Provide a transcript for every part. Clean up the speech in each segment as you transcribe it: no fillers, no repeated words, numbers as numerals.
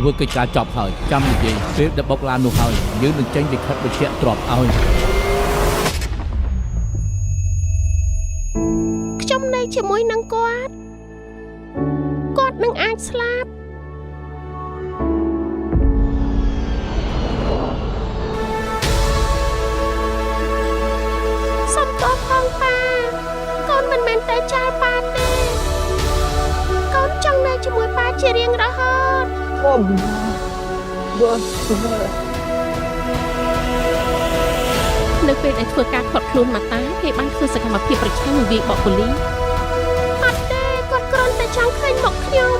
ធ្វើកិច្ចការចប់ហើយចាំនិយាយពេលដឹកបុកឡាននោះហើយយើងនឹងចេញលិខិតបញ្ជាក់ទ្រព្យឲ្យខ្ញុំនៅជាមួយនឹងគាត់នឹងអាចស្លាប់សុំទោសផងប៉ាកូនមិនមែនតែចោលប៉ាទេកូនចង់នៅជាមួយប៉ាជារៀងរហូតបងនៅពេលដែលធ្វើការខាត់ខ្លួនមកតាគេបានធ្វើសកម្មភាពប្រឆាំងនឹងវាយបកប៉ូលីសអត់ទេគាត់គ្រាន់តែចង់ឃើញមុខខ្ញុំ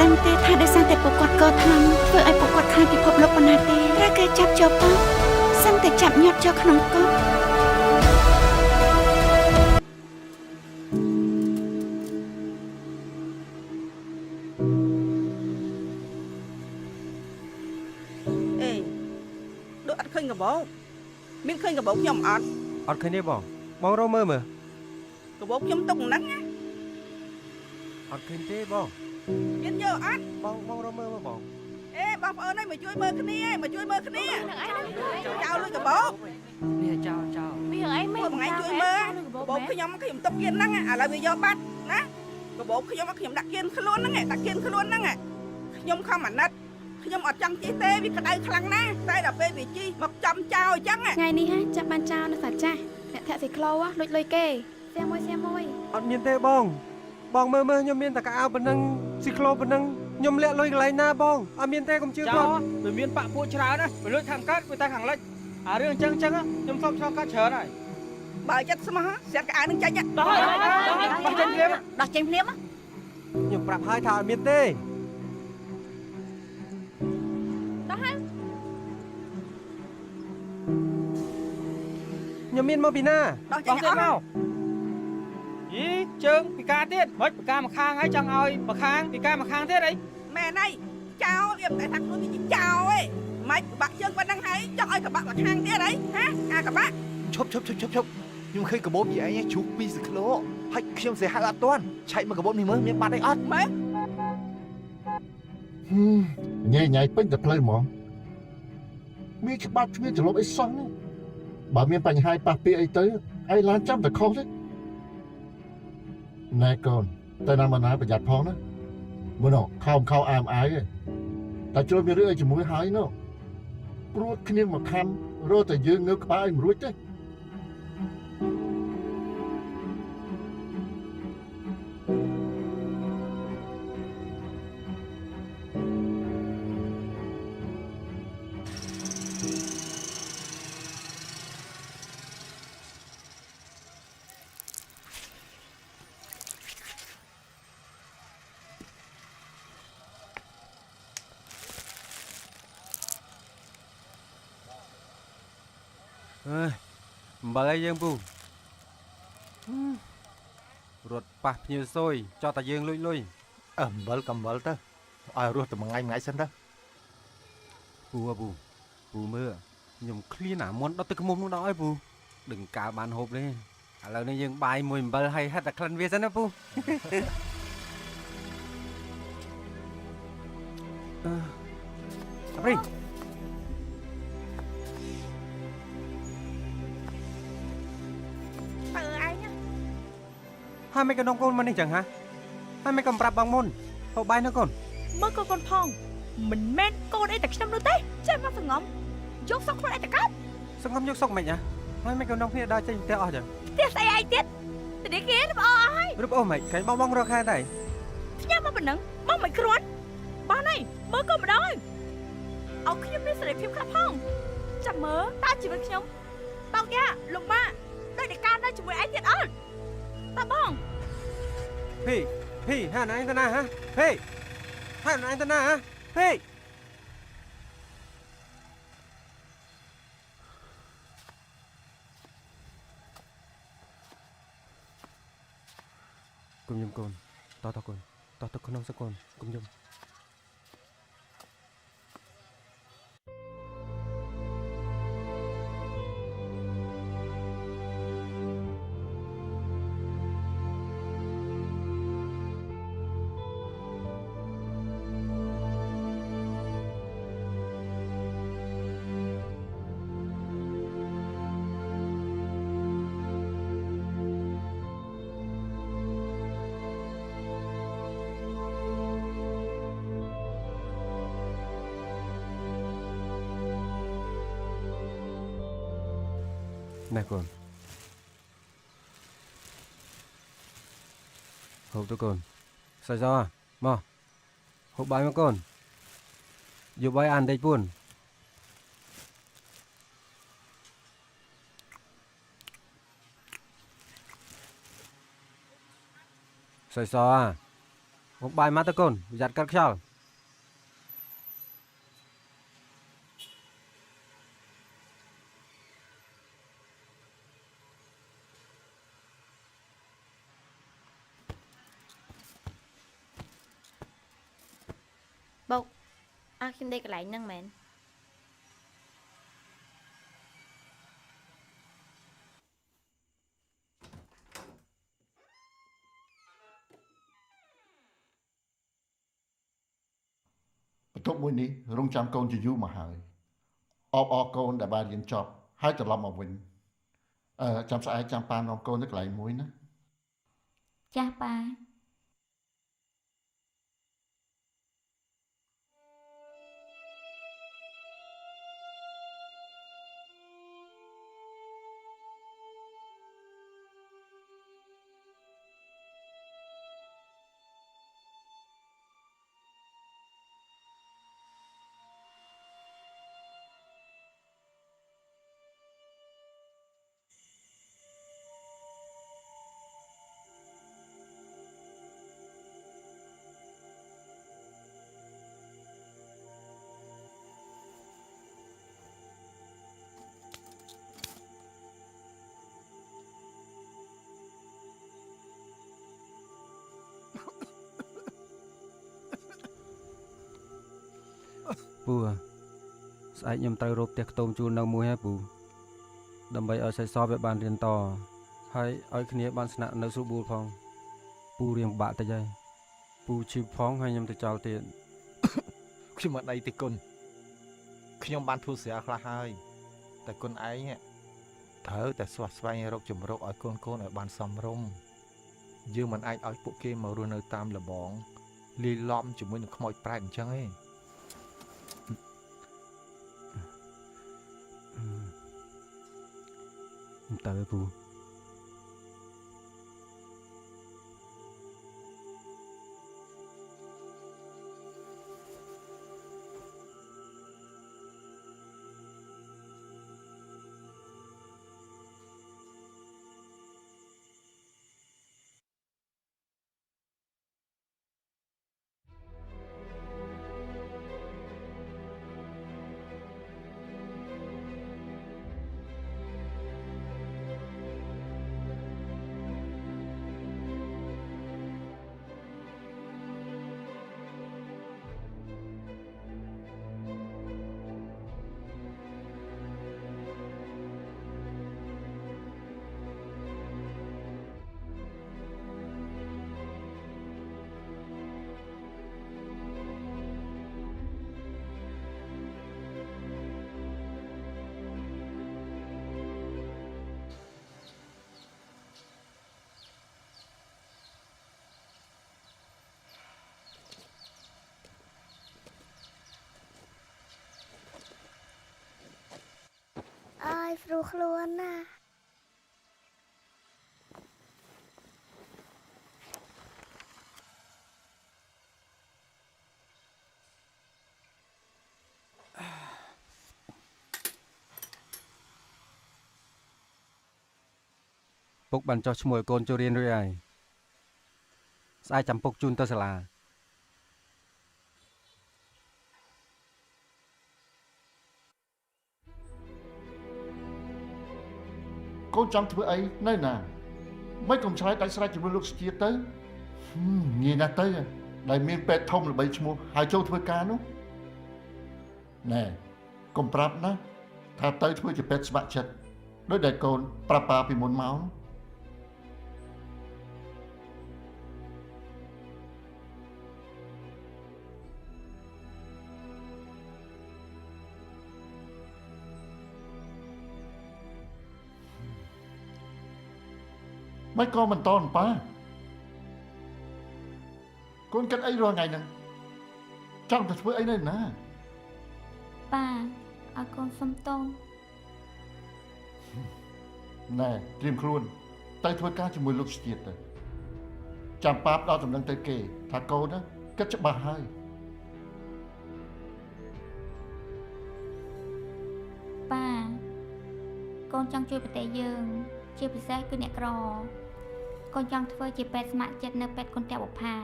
ដឹងទេថាដោយសារតែពួកគាត់កថ្នាំធ្វើឲ្យពួកគាត់ខ្លាចពិភពលោកប៉ុណ្ណាទេត្រូវគេចាប់ចូលប៉ុសឹងតែចាប់ញាត់ចូលក្នុងគុកអេដូចអត់ឃើញកបោមានឃើញកបោខ្ញុំអត់ឃើញទេបងរកមើលកបោខ្ញុំទុកហ្នឹងណាអត់ឃើញទេបង មានយកអត់បងរកមើលបងអេបងប្អូនឯងមកជួយមើលគ្នាចៅលុយកបោនេះចៅវាអីមិនថ្ងៃជួយមើលកបោខ្ញុំទុកគៀនហ្នឹងឥឡូវវាយកបាត់ណាកបោខ្ញុំដាក់គៀនខ្លួនហ្នឹងខ្ញុំខំអាណិតខ្ញុំអត់ចង់ជិះទេវាក្តៅខ្លាំងណាស់តែដល់ពេលវាជិះមកចំចោលអញ្ចឹងថ្ងៃនេះហ่ะចាប់បានចោលនៅសាចាស់អ្នកធាក់ស៊ីក្លោលួចលុយគេសៀមួយអត់មានទេបងមើលខ្ញុំមានតែកៅអៅប៉ុណ្ណឹងស៊ីក្លូប៉ុណ្ណឹងខ្ញុំលាក់លុយកន្លែងណាបងអត់មានទេកុំជឿគាត់វាមានបាក់ពួកច្រើនណាវាលួចខាងកើតវាតែខាងលិចអារឿងអញ្ចឹងខ្ញុំសុំឆ្លងកាត់ច្រើនហើយបើចិត្តស្មោះស្រាប់កៅអៅនឹងចាញ់ដោះចេញភ្លាមខ្ញុំប្រាប់ហើយថាអត់មានទេដោះហើយខ្ញុំមានមកពីណាដោះចេញអស់មកយីជើងពីការទៀតមិនពីការមកខាងហើយចង់ឲ្យមកខាងពីការមកខាងទៀតអីមែនហើយចោលវាតែថាខ្លួនវាចោលឯងមិនបាក់ជើងប៉ុណ្ណឹងហើយចង់ឲ្យកបាក់មកខាងទៀតអីហ៎អាកបាក់ឈប់ខ្ញុំឃើញកបោបនិយាយជុះ2គីឡូហើយខ្ញុំសេះហៅអត់ទាន់ឆែកមកកបោបនេះមើលមានបាត់អីអត់មែនញ៉ៃពេញតែផ្លូវហ្មងមានច្បាប់គ្មានចលប់អីសោះនេះបើមានបញ្ហាប៉ះពាល់អីទៅឯឡានចាំតែខុសទេណែកូនតែណាមកណាប្រយ័ត្នផងណាមើលខោអាមអាយតែចូលមានរឿងអីជាមួយហើយនោះព្រួតគ្នាមកខំរត់តែយើងនៅក្បាលឲ្យមិនរួចទេអំបិលឲ្យយើងពូរត់ប៉ះភ្ញៀវសួយចោះតែយើងលុយអំបិលកំបិលទៅឲ្យរស់តែមួយថ្ងៃសិនទៅពូមើលខ្ញុំឃ្លានអាមុនដុតទឹកខ្មុំនោះដល់ឲ្យពូដឹងកាលបានហូបទេឥឡូវនេះយើងបាយមួយអំបិលឲ្យហិតតែក្លិនវាសិនណាពូអព្រីហើយមិនក៏នងកូនមកនេះចឹងហ៎ហើយមិនក៏ប្រាប់បងមុនហូបបាយណាកូនមើលកូនផងមិនមែនកូនអីតែខ្ញុំនោះទេចេះមកសងំយកសុកខ្លួនឯងទៅកើតសងំយកសុកមិនហ៎ហើយមិនក៏នងគ្នាដើរចេញផ្ទះអស់ចឹងផ្ទះស្អីឯងទៀតទៅនេះគេរបអស់ហើយរបអស់មិនគេបងរកខែតែខ្ញុំមកប៉ុណ្ណឹងមកមិនគ្រាន់បានហើយមើលកូនម្ដងឲ្យខ្ញុំមានសេរីភាពខ្លះផងចាំមើលតើជីវិតខ្ញុំបងយ៉ាលោកម៉ាដូចតែការនៅជាមួយឯងទៀតអត់តើបងพี่ห้าไหนទៅណាហ៎ห้าไหนទៅណាហ៎គុំយំកូនតកូនតទៅក្នុងសកូនគុំយំ nè con hộp cho con sao sao à mò hộp bài mà con dù bài ăn đây buồn sao sao à hộp bài mà ta con giặt cắt sao Bộc,ខ្ញុំដេកកន្លែងហ្នឹងមែន បន្ទប់មួយនេះរងចាំកូនជាយូរមកហើយអបអរកូនដែលបានរៀនចប់ហើយត្រឡប់មកវិញចាំស្អែកចាំប៉ានាំកូនទៅកន្លែងមួយណា ចាស់ប៉ា ពូស្អែកខ្ញុំត្រូវរកផ្ទះខ្ទមជួលនៅមួយហើយពូដើម្បីឲ្យសិស្សសវាបានរៀនតហើយឲ្យគ្នាបានស្នាក់នៅស្រួលបួលផងពូរៀងបាក់តិចហើយពូឈឺផងហើយខ្ញុំទៅចោលទៀត ខ្ញុំអត់អីទេគុណខ្ញុំបានធ្វើស្រាលខ្លះហើយតែគុណឯងត្រូវតែស្វះស្វែងរកជំរកឲ្យកូនឲ្យបានសមរម្យយើងមិនអាចឲ្យពួកគេមករស់នៅតាមលបងលាយឡំជាមួយនឹងខ្មោចប្រែតអញ្ចឹងទេ ទៅពូ ឲ្យព្រោះខ្លួនណា ពុកបានចោះឈ្មោះឲ្យកូនចូលរៀនរួចហើយស្អែកចាំពុកជូនទៅសាលា កូនចង់ធ្វើអីនៅណាមិនកុំឆ្លើយដាច់ស្រេចជាមួយលោកស្ទាទៅងាយណាស់ទៅដែលមានពេទ្យធំល្បីឈ្មោះហើយចូលធ្វើការនោះណែកុំប្រាប់ណាថាទៅធ្វើជាពេទ្យស្ម័គ្រចិត្តដោយដែលកូនប្រាប់ប៉ាពីមុនមក មិនក៏មិនតន់ប៉ាកូនគិតអីរាល់ថ្ងៃហ្នឹងចង់ទៅធ្វើអីនៅណា ប៉ាឲ្យកូនសុំទោស ណែត្រៀមខ្លួនទៅធ្វើការជាមួយលោកស្ទៀតទៅចាំប៉ាបដល់ដំណឹងទៅគេថាកូនណាគិតច្បាស់ហើយ ប៉ាកូនចង់ជួយប្រទេសយើងជាពិសេសគឺអ្នកក្រកូនចង់ធ្វើជាពេទ្យស្ម័គ្រចិត្តនៅពេទ្យកុនតបុប្ផា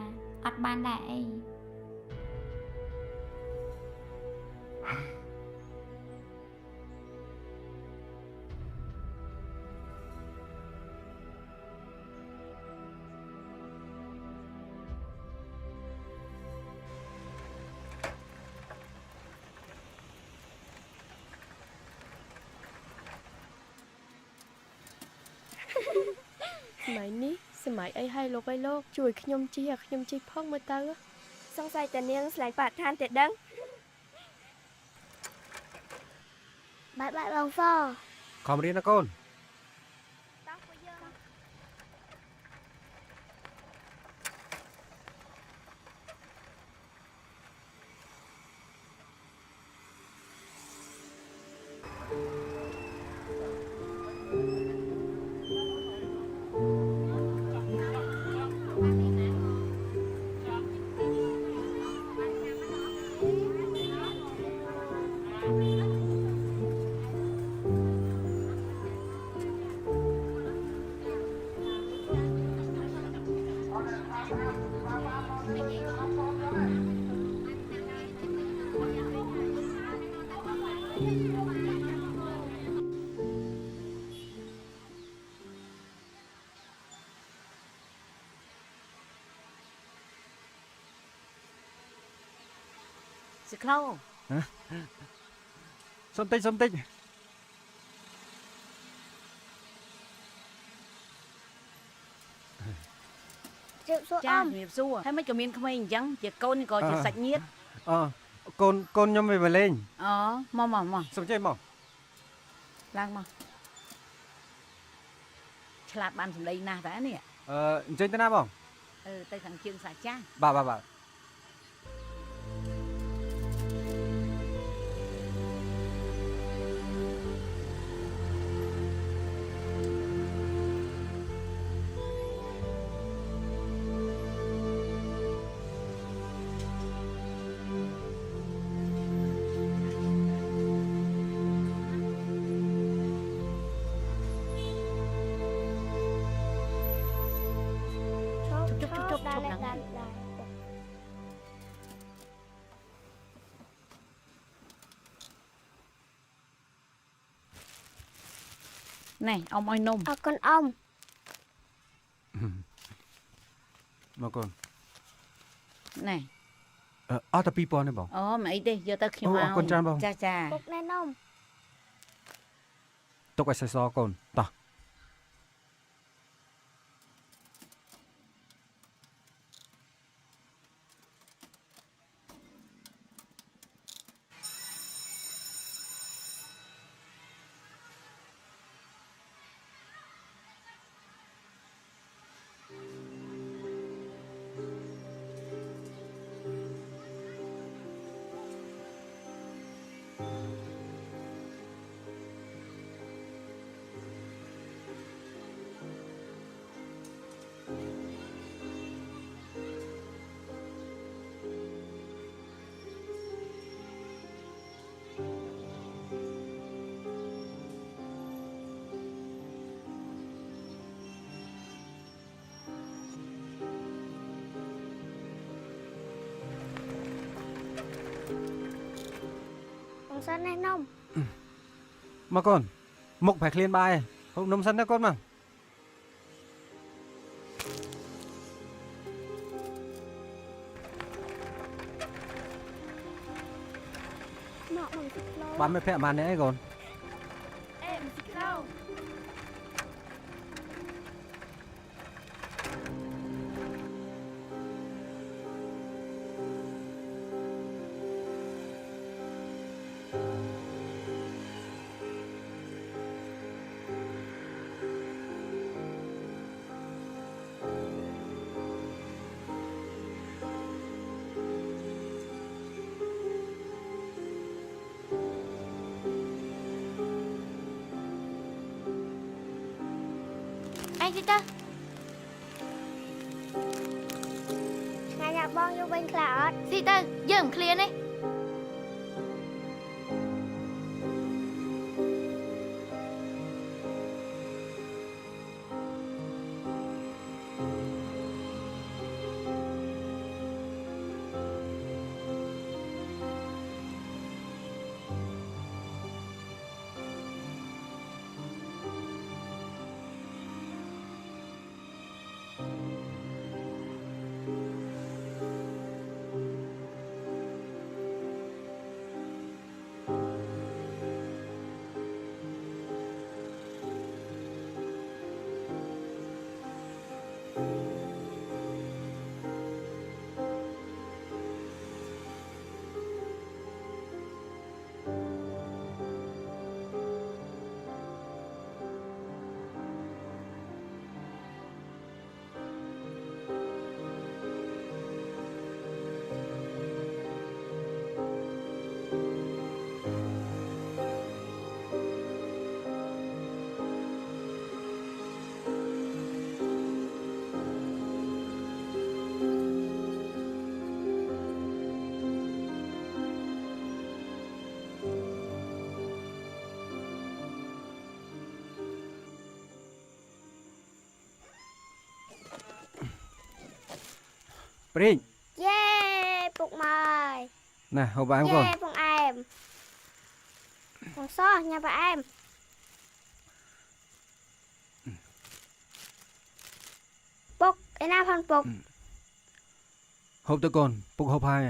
អត់បានដែរអី សម័យនេះសម័យអីហើយលោកជួយខ្ញុំជីផងមើលទៅសង្ស័យតានាងស្លាញ់បរិស្ថានតែដឹង បាយបងស ខំរៀនណាកូន សិក្លោ សុំតិច ជិបសួរ ចា អំ ជំរាបសួរហើយមិនក៏មានក្មេងអញ្ចឹងជាកូននេះក៏ជាសាច់ញាតិ កូនខ្ញុំវាមកលេង អូមក សុំចេញមក ឡើងមកឆ្លាតបានសម្លេងណាស់តើនេះ អញ្ចឹងទៅណាបង ទៅខាងជើងសាច់ចាស់ បាទ ជប់ហ្នឹងណែអ៊ំឲ្យនំ អរគុណអំ មកកូន ណែ អត់តែ2000ទេបង អូមិនអីទេយកទៅខ្ញុំ អូ ឲ្យ អរគុណច្រើនបង ចា ពុកណែនំ ទុកឲ្យសសកូនតោះ បងសិនណែនំ មកកូនមុខប្រែក្លៀនបាយហូបនំសិនណាកូនមក មកបងសិក្លោ បានមិនភ័ក្របានទេអីកូន អេសិក្លោ អ ឯងស៊ីទៅ ថ្ងៃណាបងយកវិញខ្លះអត់ ស៊ីទៅយើងឃ្លានទេ ព្រីង យេពុកម៉ែ ណែហូបអែមកូន យេពងអែមពងសោះញ៉ាំផ្អែមពុកឯណាផាន់ពុក ហូបទៅកូនពុកហូបហើយ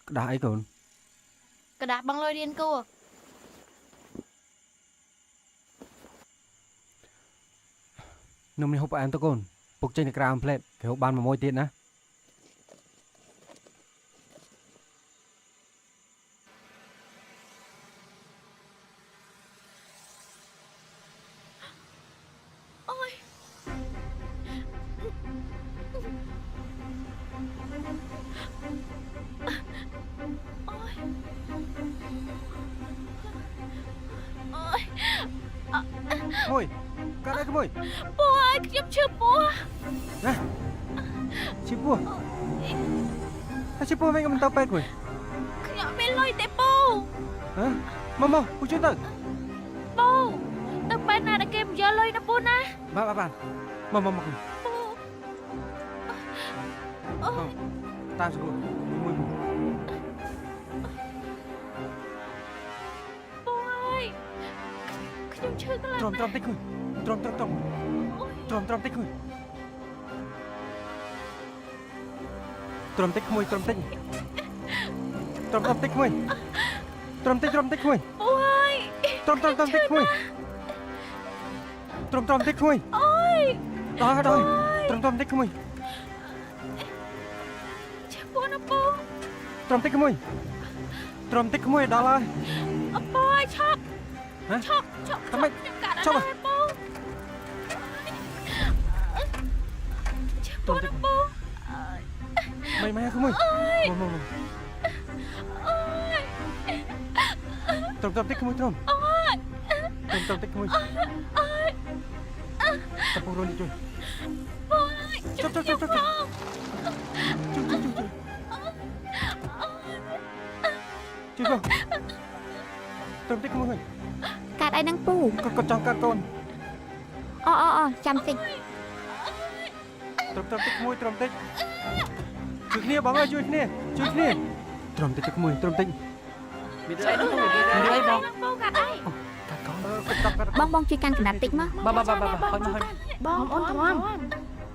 ក្តារអីកូន กระดาษบังเลยเรียนกู នំនេះហូបផ្អែមទៅកូនពុកចេញទៅក្រៅផ្លែតគេហូបបានមួយទៀតណា មួយកើតអីក្មួយ ពោះអើយខ្ញុំឈឺពោះ ណាឈឺពោះហើយឈឺពោះមិនក៏មិនទៅពេទ្យមួយ ខ្ញុំមានលុយទេពោះ ហ៎មកពុកជួយទៅ ពោះទៅពេទ្យណាដែលគេមិនយកលុយណាពោះណា បាទមកពោះតាមស្រួលមួយ ពោះអើយខ្ញុំឈឺខ្លាំង ទ្រាំតិចមួយទ្រាំតិចមួយទ្រាំតិចមួយទ្រាំតិចមួយទ្រាំតិចមួយទ្រាំតិចមួយ ពោះអើយ ទ្រាំតិចមួយទ្រាំតិចមួយ អូយ ដល់ទ្រាំតិចមួយ ឈឺពោះណាពោះ ទ្រាំតិចមួយដល់ហើយ ពោះអើយឈប់ ហ៎ ឈប់ តែមិន ខ្ញុំកាត់ ឈប់ អត់ពោះឈឺពោះណាពោះ មិនក្មួយមកទ្រាំតិចមួយទ្រាំតិចមួយតពុករនជួយ ពោះអើយ ចុះ ខ្ញុំផង ជួយបងទ្រាំតិចមួយ កាត់អីនឹងពូ គាត់ចង់កាត់កូន អូចាំតិច ទ្រាំតិចមួយជួយគ្នាបងអើយជួយគ្នាទ្រាំតិចមួយ មានអីនោះមានអីបង ពោះកាត់អី កាត់កូនកាត់ បងជួយកាន់កណ្ដាប់តិចមក បាទហុយមកហុយ បងអូនទ្រាំ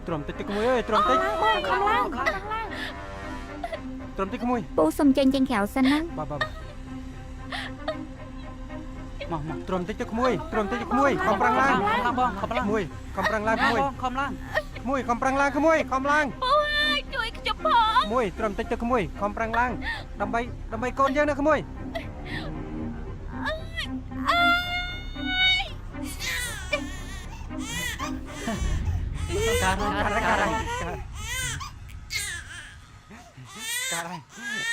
ទ្រាំតិចមួយអើយទ្រាំតិច បងខំឡើង ទ្រាំតិចមួយ ពូសុំចេញក្រៅសិនណា បាទ មក ទ្រាំតិចមួយខំប្រាំងឡើង បងខំឡើង មួយខំប្រាំងឡើងមួយ ខំឡើង មួយខំប្រាំងឡើងមួយខំឡើង ពោះអើយជួយខ្ញុំផង មួយទ្រាំតិចទៅក្មួយខំប្រាំងឡើងដើម្បីកូនយើងណាក្មួយ ការ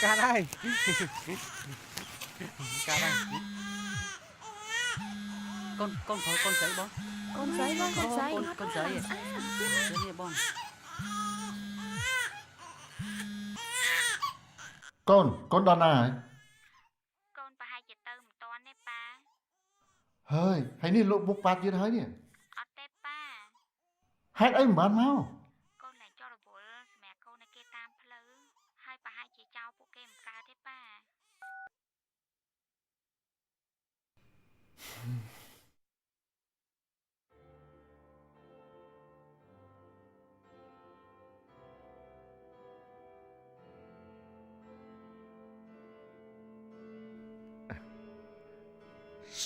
កាត់ហើយ Ca đây. Con sấy bông. Con sấy bông, con sấy. Con sấy. Sấy nè bông. កូនដល់ណាហើយក ូនប្រហែលជាទៅមិនតាន់ទេប៉ា ហើយនេះលោកមុខប៉ាទៀតហើយនេះ អត់ទេប៉ា ហេតុអីមិនបានមក កូនលែងចោលរវល់សម្រាប់កូននៅគេតាមផ្លូវហើយប្រហែលជាចោលពួកគេមិនកើតទេប៉ា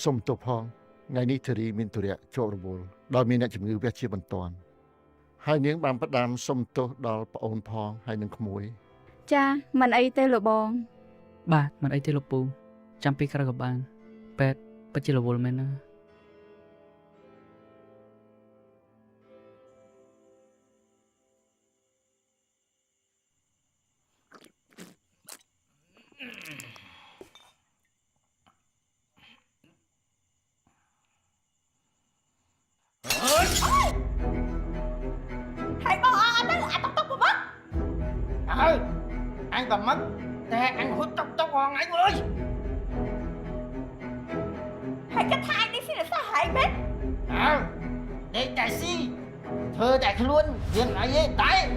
សុំទោសផងថ្ងៃនេះធារីមានទុរៈជាប់រវល់ដោយមានអ្នកជំងឺវះជាបន្ទាន់ហើយនាងបានផ្ដាំសុំទោសដល់ប្អូនផងហើយនឹងក្មួយ ចាមិនអីទេលោកបង បាទមិនអីទេលោកពូចាំពេលក្រោយក៏បានពេទ្យពិតជារវល់មែនណា Hãy bỏ anh đó, anh tóc mà mất. Anh còn mất. Thế anh hút tóc hoàng anh ơi. Hãy cái thai đi xin là sao hãy biết. Để chạy si. Thơ chạy luôn. Riêng lại ấy, đấy.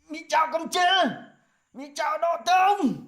Mi chào công chưa? Mi chào đô tông.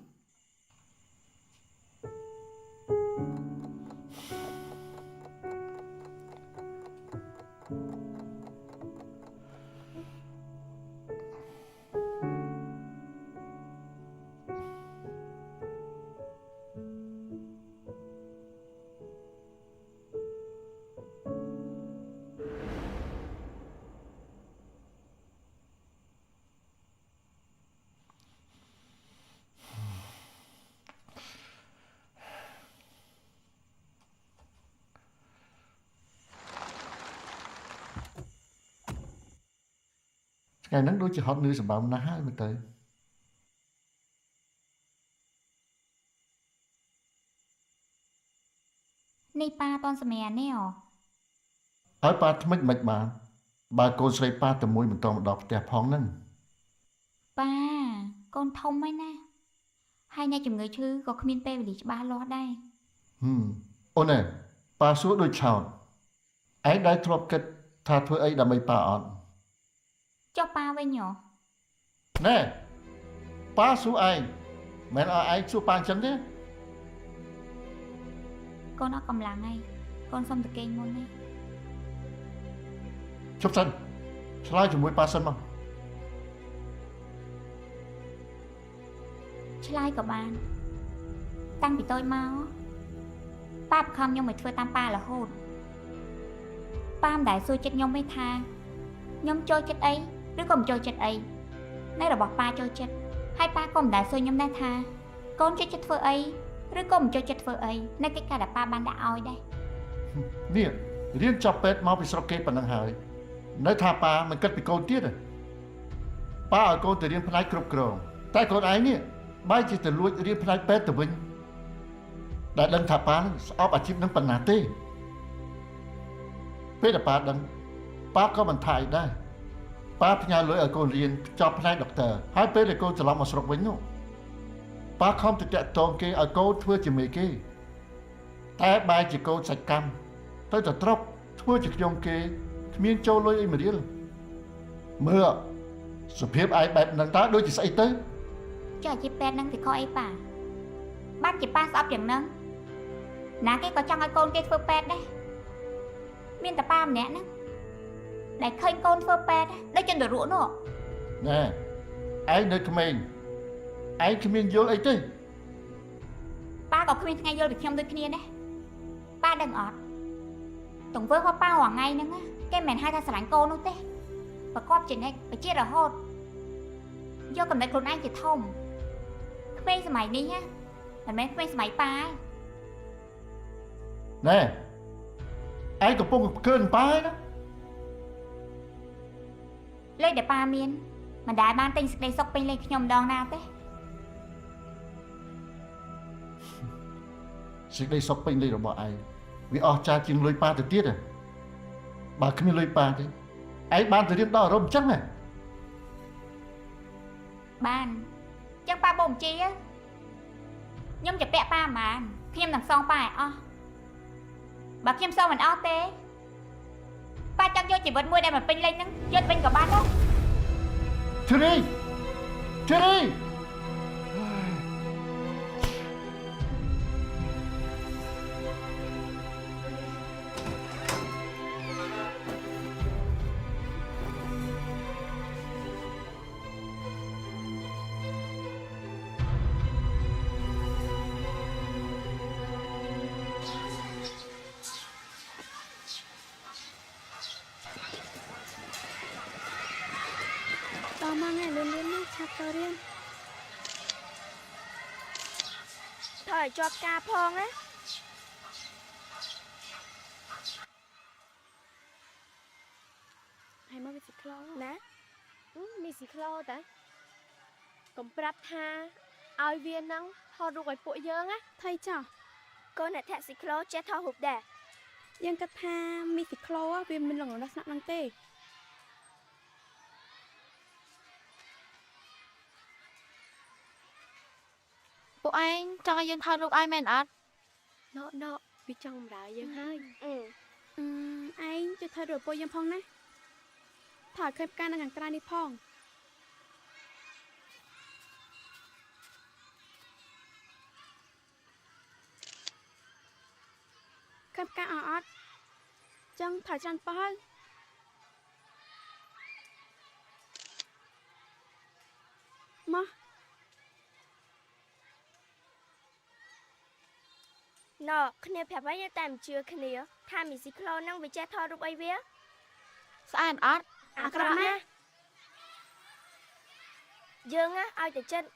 Ngày nắng đôi chỉ hot nữ sầm bào na hai mà tới នេះប៉ាតនសម្រាប់នេះអូ ហើយប៉ាថ្មិចមិនបានបើកូនស្រីប៉ាតែមួយមិនតមកដល់ផ្ទះផងហ្នឹង ប៉ាកូនធំហើយណាហើយអ្នកជំងឺឈឺក៏គ្មានពេលវេលាច្បាស់លាស់ដែរ អូនឯងប៉ាសួរដូចឆោតឯងដែរធ្លាប់គិតថាធ្វើអីដើម្បីប៉ាអត់ ចុះប៉ាវិញហ៎ ណែប៉ាសួរឯងមិនឲ្យឯងសួរប៉ាអញ្ចឹងទេ កូនអត់កម្លាំងហើយកូនសុំទៅគេងមុនទេ ជប់សិនឆ្លើយជាមួយប៉ាសិនមក ឆ្លើយក៏បានតាំងពីតូចមកប៉ាបង្ខំខ្ញុំឲ្យធ្វើតាមប៉ារហូតប៉ាមិនដែលសួរចិត្តខ្ញុំទេថាខ្ញុំចូលចិត្តអីឬក៏មិនចូលចិត្តអីនៅរបស់ប៉ាចូលចិត្តហើយប៉ាក៏មិនដែលសួរខ្ញុំដែរថាកូនចូលចិត្តធ្វើអីឬក៏មិនចូលចិត្តធ្វើអីនៅកិច្ចការដែលប៉ាបានដាក់ឲ្យដែរ នេះរៀនចប់ពេទ្យមកពីស្រុកគេប៉ុណ្ណឹងហើយនៅថាប៉ាមិនគិតពីកូនទៀតទេប៉ាឲ្យកូនទៅរៀនផ្នែកគ្រប់គ្រងតែកូនឯងនេះបែរជាទៅលួចរៀនផ្នែកពេទ្យទៅវិញដែលដឹងថាប៉ានឹងស្អប់អាជីពនឹងប៉ុណ្ណាទេពេលដែលប៉ាដឹងប៉ាក៏មិនថាអីដែរប៉ាផ្ញើលុយឲ្យកូនរៀនចប់ផ្នែកដុកទ័រហើយពេលដែលកូនត្រឡប់មកស្រុកវិញនោះប៉ាខំទៅតាក់ទងគេឲ្យកូនធ្វើជាមេគេតែបែរជាកូនសាច់កម្មទៅទៅត្រប់ធ្វើជាខ្ញុំគេគ្មានចូលលុយអីមួយរៀលមើលសុភាពឯងបែបហ្នឹងតើដូចជាស្អីទៅ ចុះអាជីពពេទ្យនឹងវាខុសអីប៉ាបានជាប៉ាស្អប់យ៉ាងហ្នឹងណាគេក៏ចង់ឲ្យកូនគេធ្វើពេទ្យដែរមានតែប៉ាម្នាក់ហ្នឹងដែលឃើញកូនធ្វើពេទ្យដូចចន្ទរក់នោះ ណែឯងនៅក្មេងឯងគ្មានយល់អីទេ ប៉ាក៏គ្មានថ្ងៃយល់ពីខ្ញុំដូចគ្នាដែរប៉ាដឹងអត់ទង្វើរបស់ប៉ារាល់ថ្ងៃហ្នឹងគេមិនមែនហៅថាស្រឡាញ់កូននោះទេប្រកបជានិច្ចបជារហូតយកកំណត់ខ្លួនឯងជាធំក្មេងសម័យនេះណាមិនមែនក្មេងសម័យប៉ាទេ ណែ ឯងកំពុងកើនប៉ាណា លេខដែលប៉ាមានមិនដែលបានទិញសេចក្តីសុខពេញលេខខ្ញុំម្ដងណាទេ សេចក្តីសុខពេញលេខរបស់ឯងវាអស់ចាជាងលុយប៉ាទៅទៀតបើគ្មានលុយប៉ាទេឯងបានទៅរៀនដល់អរមអញ្ចឹងណា បានចឹងប៉ាបូមជីខ្ញុំจะពាក់ប៉ាមិនខ្ញុំនឹងសងប៉ាឲ្យអស់បើខ្ញុំសងមិនអស់ទេប៉ាចង់យកជីវិតមួយដែលមិនពេញលេញហ្នឹងយកវិញក៏បានដែរ ធីរីធីរី តមកថ្ងៃលឿននេះឆាប់ទៅរៀនថយជាប់ការផងណាហើយមកវិសិក្លោណាមីស៊ីក្លោតើកុំប្រាប់ថាឲ្យវានឹងថតរូបឲ្យពួកយើងណាថៃចោះកូនអ្នកធាក់ស៊ីក្លោចេះថតរូបដែរយើងគិតថាមីស៊ីក្លោវាមិនលងលក្ខណៈហ្នឹងទេពួកឯងចង់ឲ្យយើងថតរូបឲ្យមែនអត់ណកវាចង់បម្រើយើងហើយឯងជួយថតរូបពួកយើងផងណាថតឃើញផ្កានៅខាងក្រៅនេះផងឃើញផ្កាអត់ចឹងថតច្រើនប៉ះហើយមកណ៎គ្នាប្រាប់ឲ្យតែមិនជឿគ្នាថាមីស៊ីក្លូនឹងវាចេះថតរូបអីវាស្អាតអត់អាក្រក់ណាស់យើងឲ្យតែចិត្ត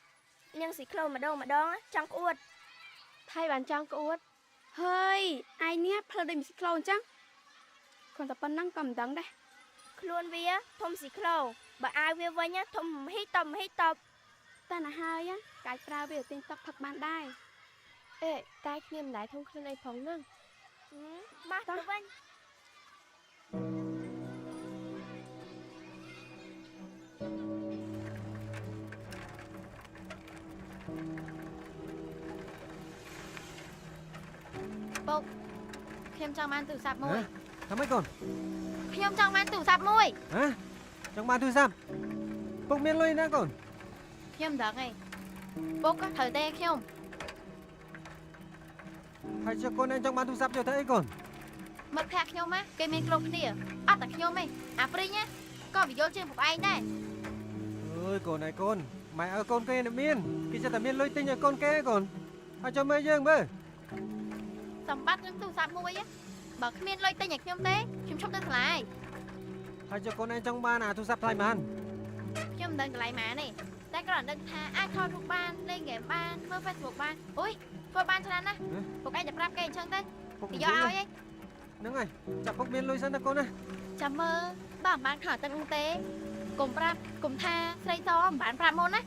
នាងស៊ីក្លូម្ដងចង់ក្អួតថៃបានចង់ក្អួតហើយឯងនេះផ្លូវដូចមីស៊ីក្លូអញ្ចឹងគាត់តែប៉ុណ្ណឹងក៏មិនដឹងដែរខ្លួនវាធំស៊ីក្លូបើអាវវាវិញធំហ៊ីតបតែណាហើយកាយប្រើវាទិញទឹកផឹកបានដែរអេតែគ្នាមិនដែរធំខ្លួនអីផងហ្នឹងមកទៅវិញពុកខ្ញុំចង់បានទូរស័ព្ទមួយធ្វើម៉េចកូន ខ្ញុំចង់បានទូរស័ព្ទមួយហ៎ចង់បានទូរស័ព្ទពុកមានលុយណាកូន ខ្ញុំដឹងឯងពុកត្រូវទេខ្ញុំ ហើយចុះកូនឯងចង់បានទូរស័ព្ទយកទៅអីកូន មិត្តភក្តិខ្ញុំគេមានគ្រប់គ្នាអត់តែខ្ញុំទេអាព្រីងក៏វាយល់ជាងពុកឯងដែរ អើយកូនឯងកូនម៉ែឲ្យកូនគេនៅមានគេចិត្តតែមានលុយទិញឲ្យកូនគេកូនហើយចាំមើលយើងមើល សម្បត្តិនឹងទូរស័ព្ទមួយបើគ្មានលុយទិញឲ្យខ្ញុំទេខ្ញុំឈប់ទៅថ្លៃ ហើយចុះកូនឯងចង់បានអាទូរស័ព្ទថ្លៃប៉ុន្មាន ខ្ញុំមិនដឹងកន្លែងម៉ានេះតែគ្រាន់តែដឹងថាអាចថតរូបបានលេងហ្គេមបានមើល Facebook បានអូយធ្វើបានច្រើនណាស់ពុកឯងតែប្រាប់គេអញ្ចឹងទៅគេយកឲ្យហ្នឹងហើយចាប់ពុកមានលុយសិនណាកូនណា ចាំមើលបើមិនបានខោទឹកនោះទេកុំប្រាប់កុំថាស្រីសមិនបានប្រាប់មុនណា ហ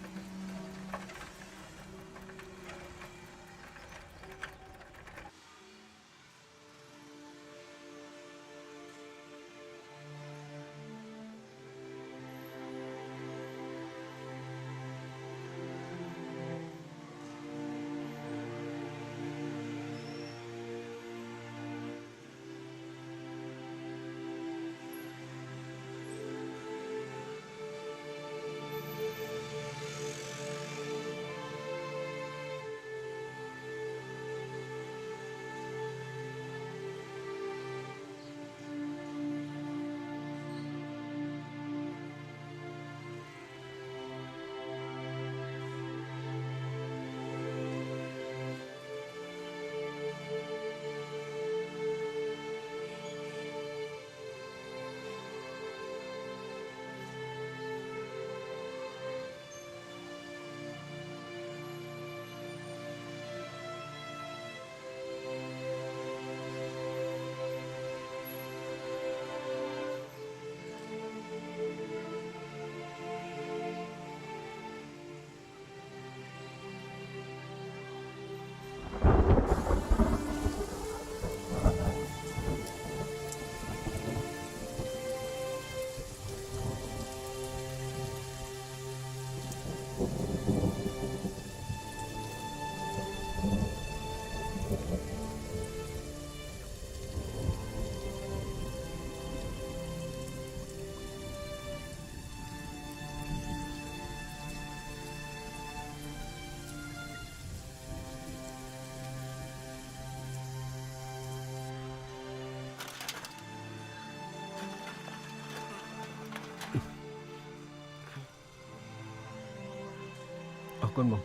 អរគុណបង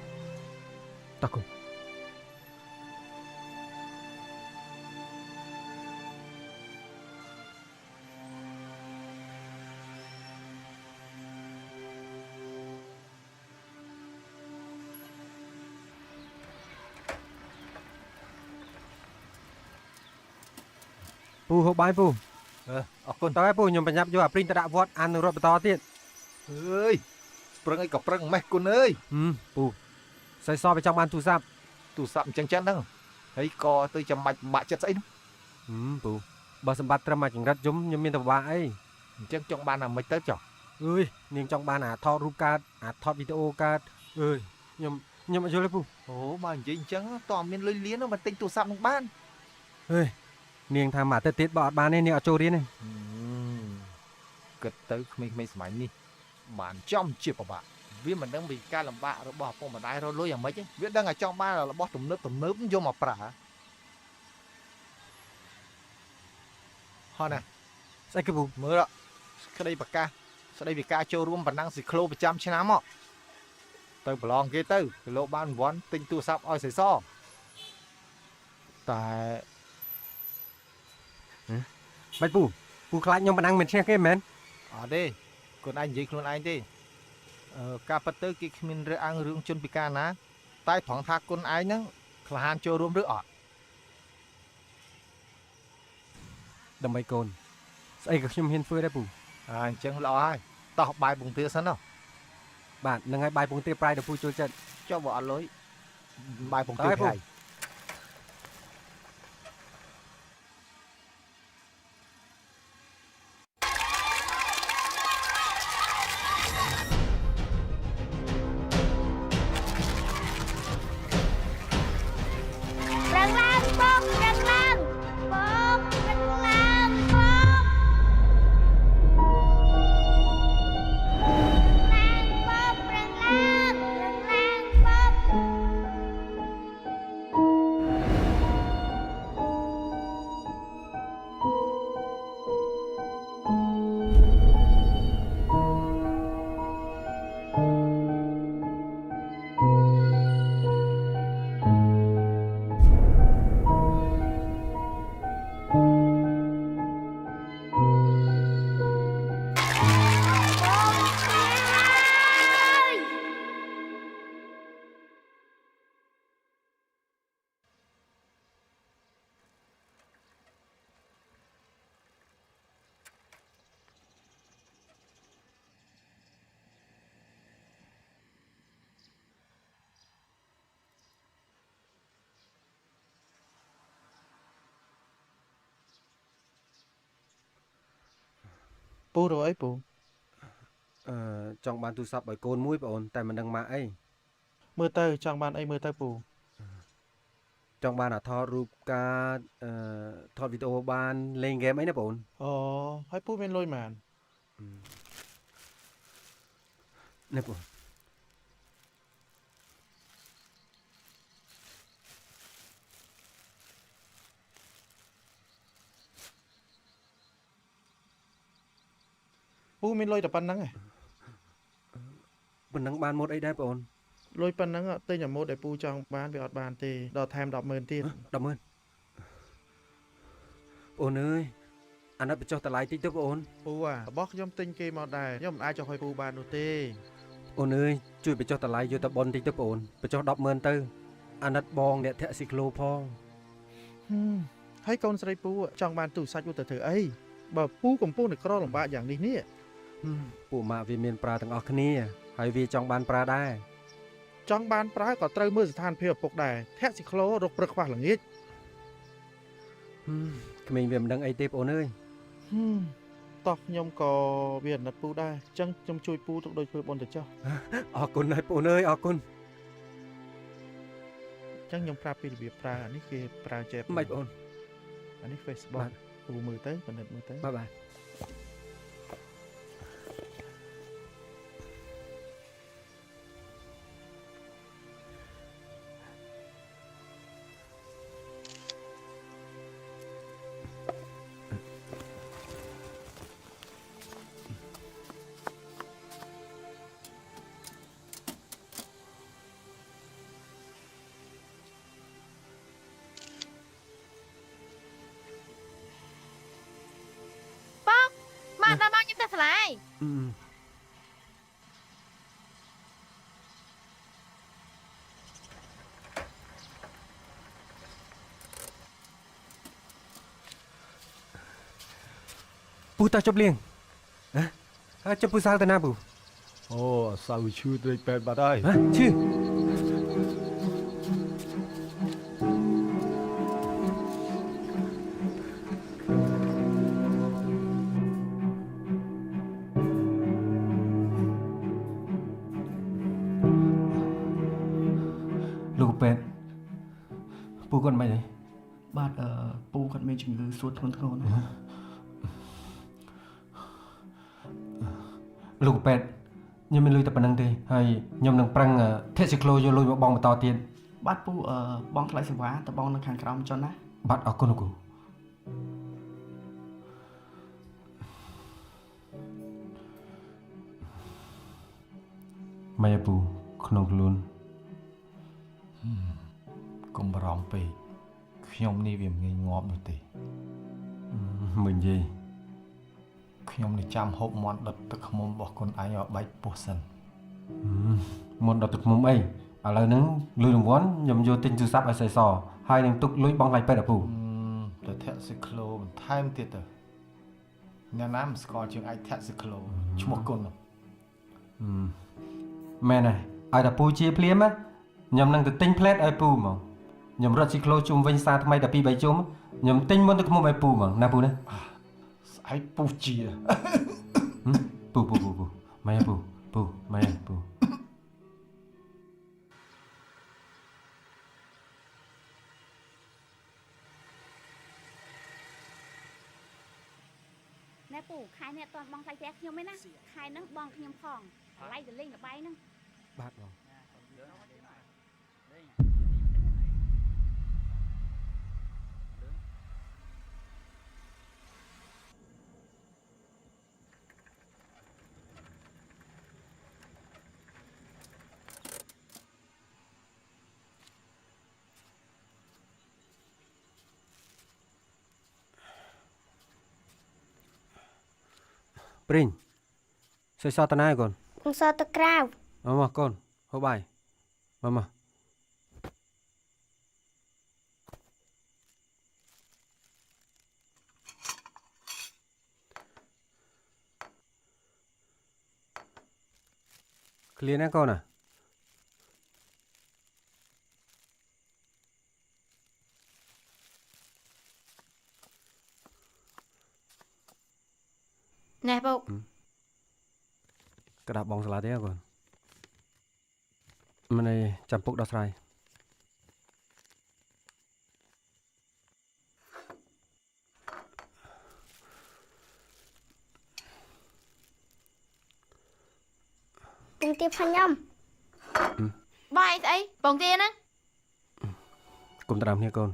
តោះគុណ ពូហូបបាយពូ អរគុណ តើពូខ្ញុំប្រញាប់យកអាព្រីងទៅដាក់វត្តអាននឹងរត់បន្តទៀត អើយប្រឹងអីក៏ប្រឹងម៉េះគុណអើយ ពូស្អីសបចង់បានទូរស័ព្ទ ទូរស័ព្ទអញ្ចឹងហ្នឹងហើយក៏ទៅចាំបាច់បាក់ចិត្តស្អីនោះ ពូបើសម្បត្តិត្រឹមមកចង្រិតយំខ្ញុំមានតែពិបាកអី អញ្ចឹងចង់បានអាម៉េចទៅចុះ អើយនាងចង់បានអាថតរូបកើតអាថតវីដេអូកើតអើយខ្ញុំអត់យល់ទេពូ អូបើនិយាយអញ្ចឹងតើមានលុយលាននោះមកទិញទូរស័ព្ទនឹងបាន អើយនាងថាមកទៅទៀតបើអត់បានទេនាងអត់ចូលរៀនទេ គិតទៅក្មេងៗសម័យនេះបានចំជាពិបាកវាមិនដឹងពីការលំបាករបស់ឪពុកម្ដាយរកលុយយ៉ាងម៉េចទេវាដឹងតែចង់បានរបស់ទំនើបយកមកប្រើហ៎ណា ស្អីគេពូ មើលក្តីប្រកាសស្តីពីការចូលរួមបណ្ដាំងស៊ីក្លូប្រចាំឆ្នាំមកទៅប្រឡងគេទៅលោកបានរង្វាន់ទិញទូរស័ព្ទឲ្យស្រីសតែ មិនពូខ្លាចខ្ញុំបណ្ដាំងមិនឈ្នះគេមែន អត់ទេខ្លួនឯងនិយាយខ្លួនឯងទេការប៉ັດទៅគេគ្មានរើសអើងរឿងជនពិការណាតែត្រង់ថាគុណឯងហ្នឹងក្លាហានចូលរួមឬអត់ ដើម្បីកូនស្អីក៏ខ្ញុំហ៊ានធ្វើដែរពូ អញ្ចឹងល្អហើយតោះបាយពងទាសិនណា បាទនឹងឲ្យបាយពងទាប្រៃដល់ពូចូលចិត្ត ចុះបើអត់លុយបាយពងទាប្រៃ ពូរកអីពូ ចង់បានទូរស័ព្ទឲ្យកូនមួយបងអូនតែមិនដឹងម៉ាកអី មើលទៅចង់បានអីមើលទៅពូ ចង់បានអាថតរូបកើតថតវីដេអូបានលេងហ្គេមអីណាបងអូន អូហើយពូមានលុយហ្មង នេះបង ពូមានលុយតែប៉ុណ្្នឹងឯង ប៉ុណ្ណឹងបានម៉ូតអីដែរបងអូន លុយប៉ុណ្្នឹងទិញអាម៉ូតដែលពូចង់បានវាអត់បានទេដល់ថែម 100000 ទៀត 100000 បងអូនអើយអាណិតបញ្ចុះតម្លៃតិចទៅបងអូន ពូរបស់ខ្ញុំទិញគេមកដែរខ្ញុំមិនអាចចុះឲ្យពូបាននោះទេ អូនអើយជួយបញ្ចុះតម្លៃយកតែប៉ុនតិចទៅបងអូនបញ្ចុះ 100000 ទៅអាណិតបងអ្នកធាក់ស៊ីក្លូផង ហើយកូនស្រីពូចង់បានទូរស័ព្ទទៅធ្វើអីបើពូកំពុងតែក្រលំបាកយ៉ាងនេះនេះ ពួកម៉ាក់វាមានប្រើទាំងអស់គ្នាហើយវាចង់បានប្រើដែរ ចង់បានប្រើក៏ត្រូវមើលស្ថានភាពឪពុកដែរធាក់ស៊ីក្លូរកព្រឹកខ្វះល្ងាច ក្មេងវាមិនដឹងអីទេបងអូនអើយ តោះខ្ញុំក៏វាអាណិតពូដែរអញ្ចឹងខ្ញុំជួយពូទុកដូចធ្វើបុណ្យទៅចុះ អរគុណហើយបងអូនអើយអរគុណ អញ្ចឹងខ្ញុំប្រាប់ពីរបៀបប្រើអានេះគេប្រើចេះ មិនបងអូន អានេះ Facebook ពូមើលទៅពិនិត្យមើលទៅ បាទ សាលាឯង ពូតើជប់លៀងហ៎ជប់ពូសាលទៅណាពូ អូសៅឈឺដូចពេទ្យបាត់ហើយ ឈឺលោកពេទ្យពូគាត់មិនទេ បាទពូគាត់មានជំងឺសួតធ្ងន់ធ្ងរណាស់ លោកពេទ្យខ្ញុំមានលុយតែប៉ុណ្្នឹងទេហើយខ្ញុំនឹងប្រឹងធាក់ស៊ីក្លូយកលុយមកបងបន្តទៀត បាទពូបងថ្លៃសេវាតបងនៅខាងក្រោមចុះណា បាទអរគុណលោកគ្រូម៉ែពូក្នុងខ្លួនក ុំបារម្ភពេកខ្ញុំនេះវាមិនងាយងាប់នោះទេ មិននិយាយ ខ្ញុំនឹងចាំហូបមាន់ដុតទឹកឃ្មុំរបស់គុណឯងឲ្យបែកពោះសិន មុនដល់ទឹកឃ្មុំអីឥឡូវហ្នឹងលុយរង្វាន់ខ្ញុំយកទិញទូរស័ព្ទឲ្យសៃសហើយនឹងទុកលុយបងថ្លៃពេទ្យអាពូ ទៅធាក់ស៊ីក្លូបន្ថែមទៀតទៅអ្នកណាមិនស្គាល់ជាងឯងធាក់ស៊ីក្លូឈ្មោះគុណ មែនហើយឲ្យតែពូជាភ្លាមណាខ្ញុំនឹងទៅទិញផ្លែតឲ្យពូហ្មងខ្ញុំរត់ស៊ីក្លូជុំវិញសារថ្មីតែ 2-3 ជុំខ្ញុំទិញមុនទឹកឃ្មុំឲ្យពូហ្មងណាពូណា ស្អែកពុះជា ពូម៉ែពូម៉ែពូ ណែពូខែនេះអត់ទាន់បងថ្លៃផ្ទះខ្ញុំទេណាខែហ្នឹងបងខ្ញុំផងថ្លៃទៅលេងល្បែងហ្នឹង បាទបង ព្រីងសៃសតណាកូន បងសតទៅក្រៅ មកកូនហូបបាយមក ឃ្លានណាកូនណា ណែពុក ក្តាប់បងសាឡាទេកូនមិនឯចាំពុកដោះស្រាយ ពងទាផាញ់ខ្ញុំបាយស្អីពងទាហ្នឹង កុំត្រាំគ្នាកូន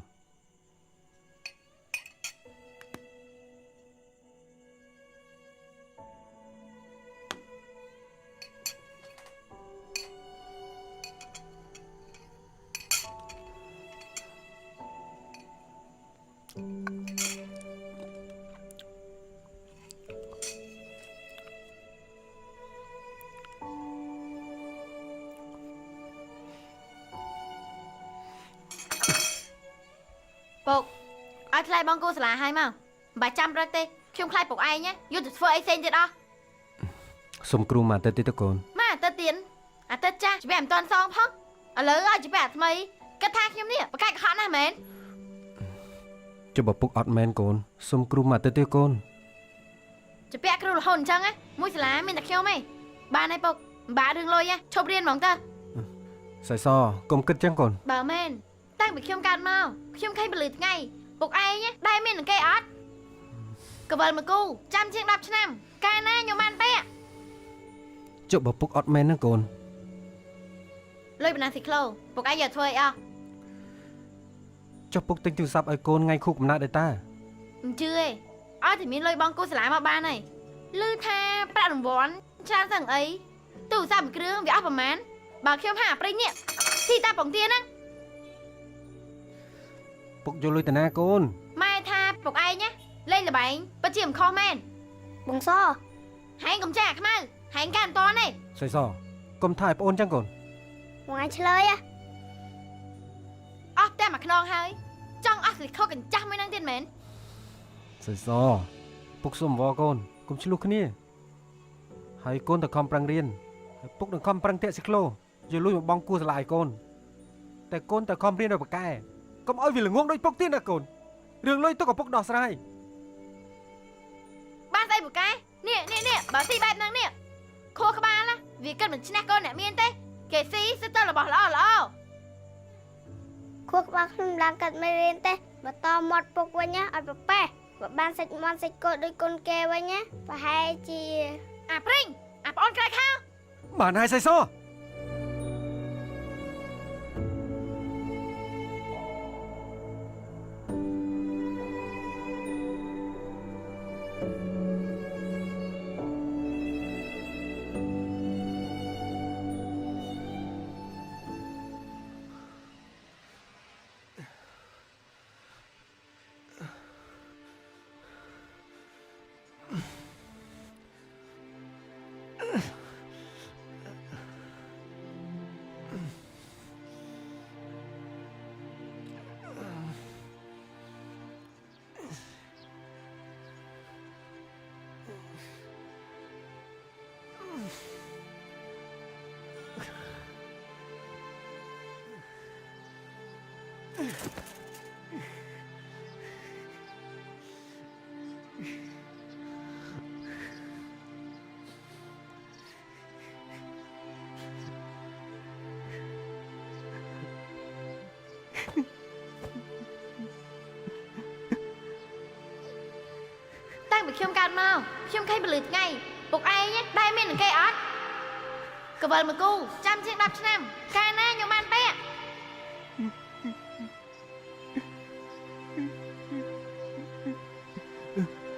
ពុកឲ្យថ្លៃបងគូសាលាឲ្យមកមិនបាច់ចាំរឹកទេខ្ញុំខ្លាចពុកឯងយកទៅធ្វើអីផ្សេងទៀតអស់ សុំគ្រូមួយអាទិត្យទៀតទៅកូន មកអាទិត្យទៀតអាទិត្យចាស់ច្បាស់មិនតាន់សងផងឥឡូវឲ្យច្បាស់អាថ្មីគិតថាខ្ញុំនេះប្រកែកកុហកណាស់មែន ចុះបើពុកអត់មែនកូនសុំគ្រូមួយអាទិត្យទៀតកូន ច្បាស់គ្រូរហូតអញ្ចឹងមួយសាលាមានតែខ្ញុំឯងបានហើយពុកមិនបារឿងលុយឈប់រៀនហ្មងតើ សៃសកុំគិតចឹងកូន បើមែនតាំងពីខ្ញុំកើតមកខ្ញុំឃើញពលឺថ្ងៃពុកឯងដែរមាននឹងគេអត់កវលមកគូចាំជាង10ឆ្នាំកាលណាខ្ញុំបានពាក់ ចុះបើពុកអត់មែនហ្នឹងកូន លុយបណ្ណាស៊ីក្លូពុកឯងយកធ្វើអីអស់ ចុះពុកទិញទូរស័ព្ទឲ្យកូនថ្ងៃខួបកំណើតដែរតា មិនជឿទេអត់តែមានលុយបងគូសាលាមកបានហើយឮថាប្រាក់រង្វាន់ច្រើនស្អីអីទូរស័ព្ទមួយគ្រឿងវាអស់ប្រហែលបើខ្ញុំហាប្រេងនេះទីតាពងទាហ្នឹង ពុកយកលុយទៅណាកូន ម៉ែថាពុកឯងលេងល្បែងពិតជាមិនខុសមែនបងស hãy cùng cha mau hãy can to này ស្រីសកុំថាឲ្យប្អូនចឹងកូន ថ្ងៃឆ្លើយ អស់តែមួយខ្នងហើយចង់អស់សិខកញ្ចាស់មួយនឹងទៀតមែន ស្រីសពុកសុំវកូនកុំឆ្លោះគ្នាហើយកូនតែខំប្រឹងរៀនហើយពុកនឹងខំប្រឹងតាក់ស៊ីក្លូយកលុយមកបង់គួរសាលាឲ្យកូនតែកូនតែខំរៀនឲ្យប៉ាកែកុំឲ្យវាល្ងងដូចពុកទៀតណាកូនរឿងលុយទុកឲ្យពុកដោះស្រាយ បានស្អីពូកែនេះបើស៊ីបែបហ្នឹងនេះខួរក្បាលណាវាគិតមិនឈ្នះកូនអ្នកមានទេគេស៊ីសិតទៅរបស់ល្អ ខួរក្បាលខ្ញុំឡើងកាត់មិនរៀនទេបើតមាត់ពុកវិញណាឲ្យប្រប៉េះបើបានសាច់មាន់សាច់គោដូចកូនគេវិញណាប្រហែលជា អាព្រីងអាប្អូនក្រែកខោ បានហើយស្រីស តាំងពីខ្ញុំកើតមកខ្ញុំឃើញពលឺថ្ងៃពុកឯងដែរមាននឹងគេអត់កវលមកគូចាំជាង10ឆ្នាំកាលណាខ្ញុំបានពាក់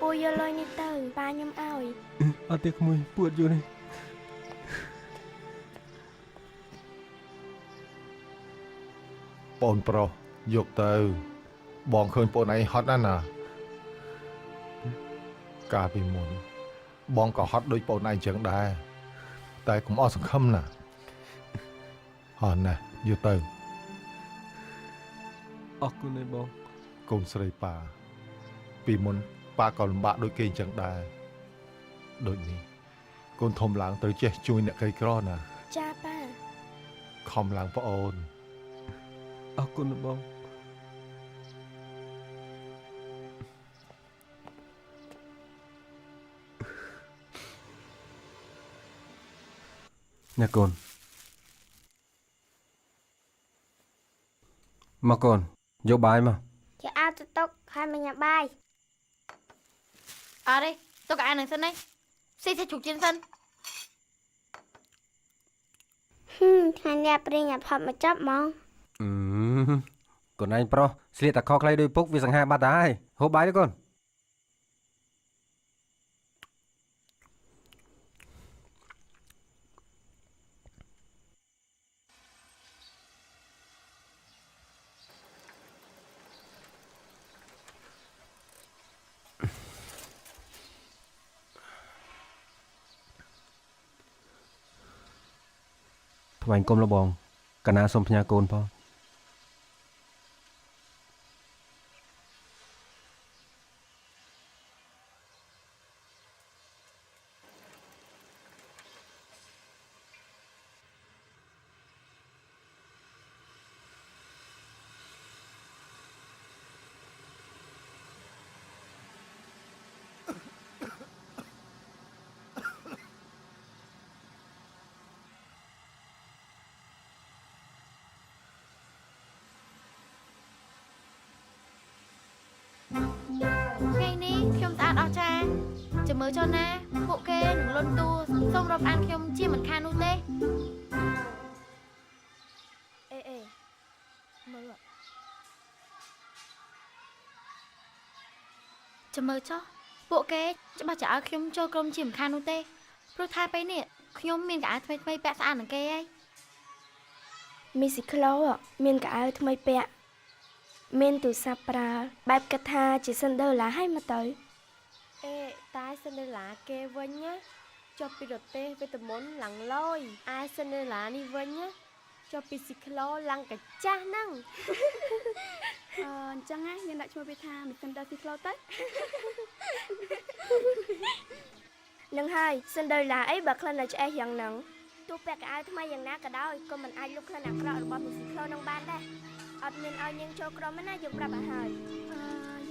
ពូយកលុយនេះទៅប៉ាខ្ញុំឲ្យ អត់ទេក្មួយពួតយូរនេះ បងប្រុសយកទៅបងឃើញបងឯងហត់ណាស់ណាកាលពីមុនបងក៏ហត់ដូចបងឯងចឹងដែរតែកុំអស់សង្ឃឹមណាហត់ណាស់យកទៅ អរគុណឯងបង កូនស្រីប៉ាពីមុនប៉ាក៏លំបាកដូចគេចឹងដែរដូចនេះកូនធំឡើងត្រូវចេះជួយអ្នកក្រីក្រណា ចាប៉ា ខំឡើងប្អូន អរគុណបង អ្នកកូនមកកូនយកបាយមក ជាអត់ទៅតុកហើយមកញ៉ាំបាយ អត់ទេទុកអានឹងសិននេះស៊ីសាច់ជ្រូកចៀនសិន ថ្ងៃនេះព្រីងអាផត់មកចាប់ហ្មង កូនឯងប្រុសស្លៀកតែខខ្លីដោយពុកវាសង្ហាបាត់ហើយហូបបាយទៅកូន ថ្វាយគុំលបងកណាសូមផ្ញើកូនផង ថ្ងៃនេះខ្ញុំស្អាតអស្ចារ្យចាំមើលចុះណាពួកគេនឹងលន់តួសូមរាប់អានខ្ញុំជាមិនខាននោះទេ អេមើល ចាំមើលចុះពួកគេច្បាស់จะឲ្យខ្ញុំចូលក្រុមជាមិនខាននោះទេព្រោះថាពេលនេះខ្ញុំមានកៅអៅថ្មីៗពាក់ស្អាតនឹងគេហើយ មីស៊ីក្លូមានកៅអៅថ្មីពាក់មានទូរស័ព្ទប្រើបែបគិតថាជាសិនដឺឡាឲ្យមកទៅ តែសិនដឺឡាគេវិញណា ចុះពីរទេសវេទមន្តឡើងលយអាយសិននៅឡានេះវិញណាចុះពីស៊ីក្លូឡើងកាចាស់ហ្នឹងអញ្ចឹងណាយើងដាក់ឈ្មោះវាថាមីសិនដល់ស៊ីក្លូទៅនឹងហើយសិនដល់ឡាអីបើក្លិនតែឆ្អេះយ៉ាងហ្នឹងទោះពាក់កៅអៅថ្មីយ៉ាងណាក៏ដោយក៏មិនអាចលុបក្លិនអាក្រក់របស់មីស៊ីក្លូនឹងបានដែរអត់មានឲ្យនាងចូលក្រុមទេណាយើងប្រាប់ឲ្យហើយ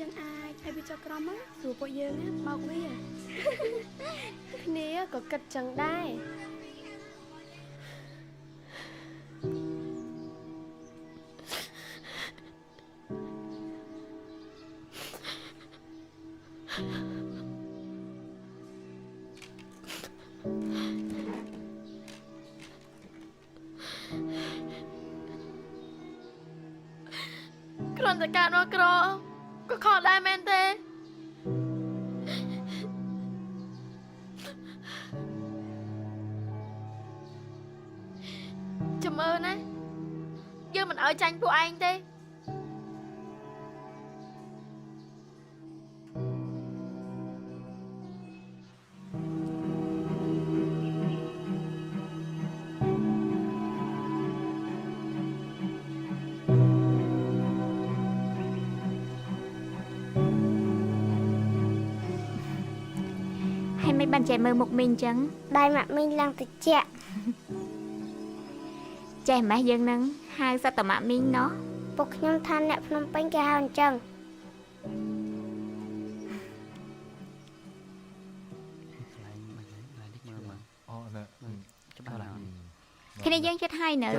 យើងអាចឲ្យវាចូលក្រុមណាព្រោះពួកយើងណាបោកវាគ្នាក៏គិតចឹងដែរគ្រាន់តែការនោះក្រក៏ខកដែរមែនទេចាំមើលណាយើងមិនឲ្យចាញ់ពួកឯងទេមិនបានចេះមើលមុខមីងអញ្ចឹងដៃម៉ាក់មីងឡើងតិចចេះម៉េះយើងនឹងហៅសត្វតម៉ាក់មីងណោះពុកខ្ញុំថាអ្នកភ្នំពេញគេហៅអញ្ចឹងអូណែច្បាស់ឡើងគ្នាយើងចិត្តហើយនៅ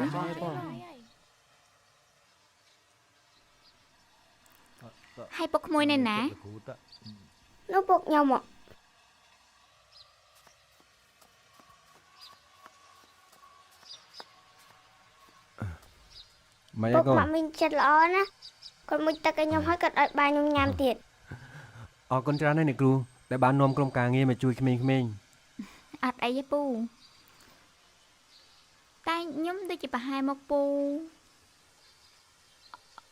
ហើយពុកក្មួយនៅណានោះពុកខ្ញុំមកម៉េចកូនម៉ាក់មីងចិត្តល្អណាគាត់មុជទឹកឲ្យខ្ញុំហើយគាត់ឲ្យបាយខ្ញុំញ៉ាំទៀតអរគុណច្រើនណាស់អ្នកគ្រូដែលបាននាំក្រុមការងារមកជួយក្មេងៗអត់អីទេពូតែខ្ញុំដូចជាប្រហែលមកពូ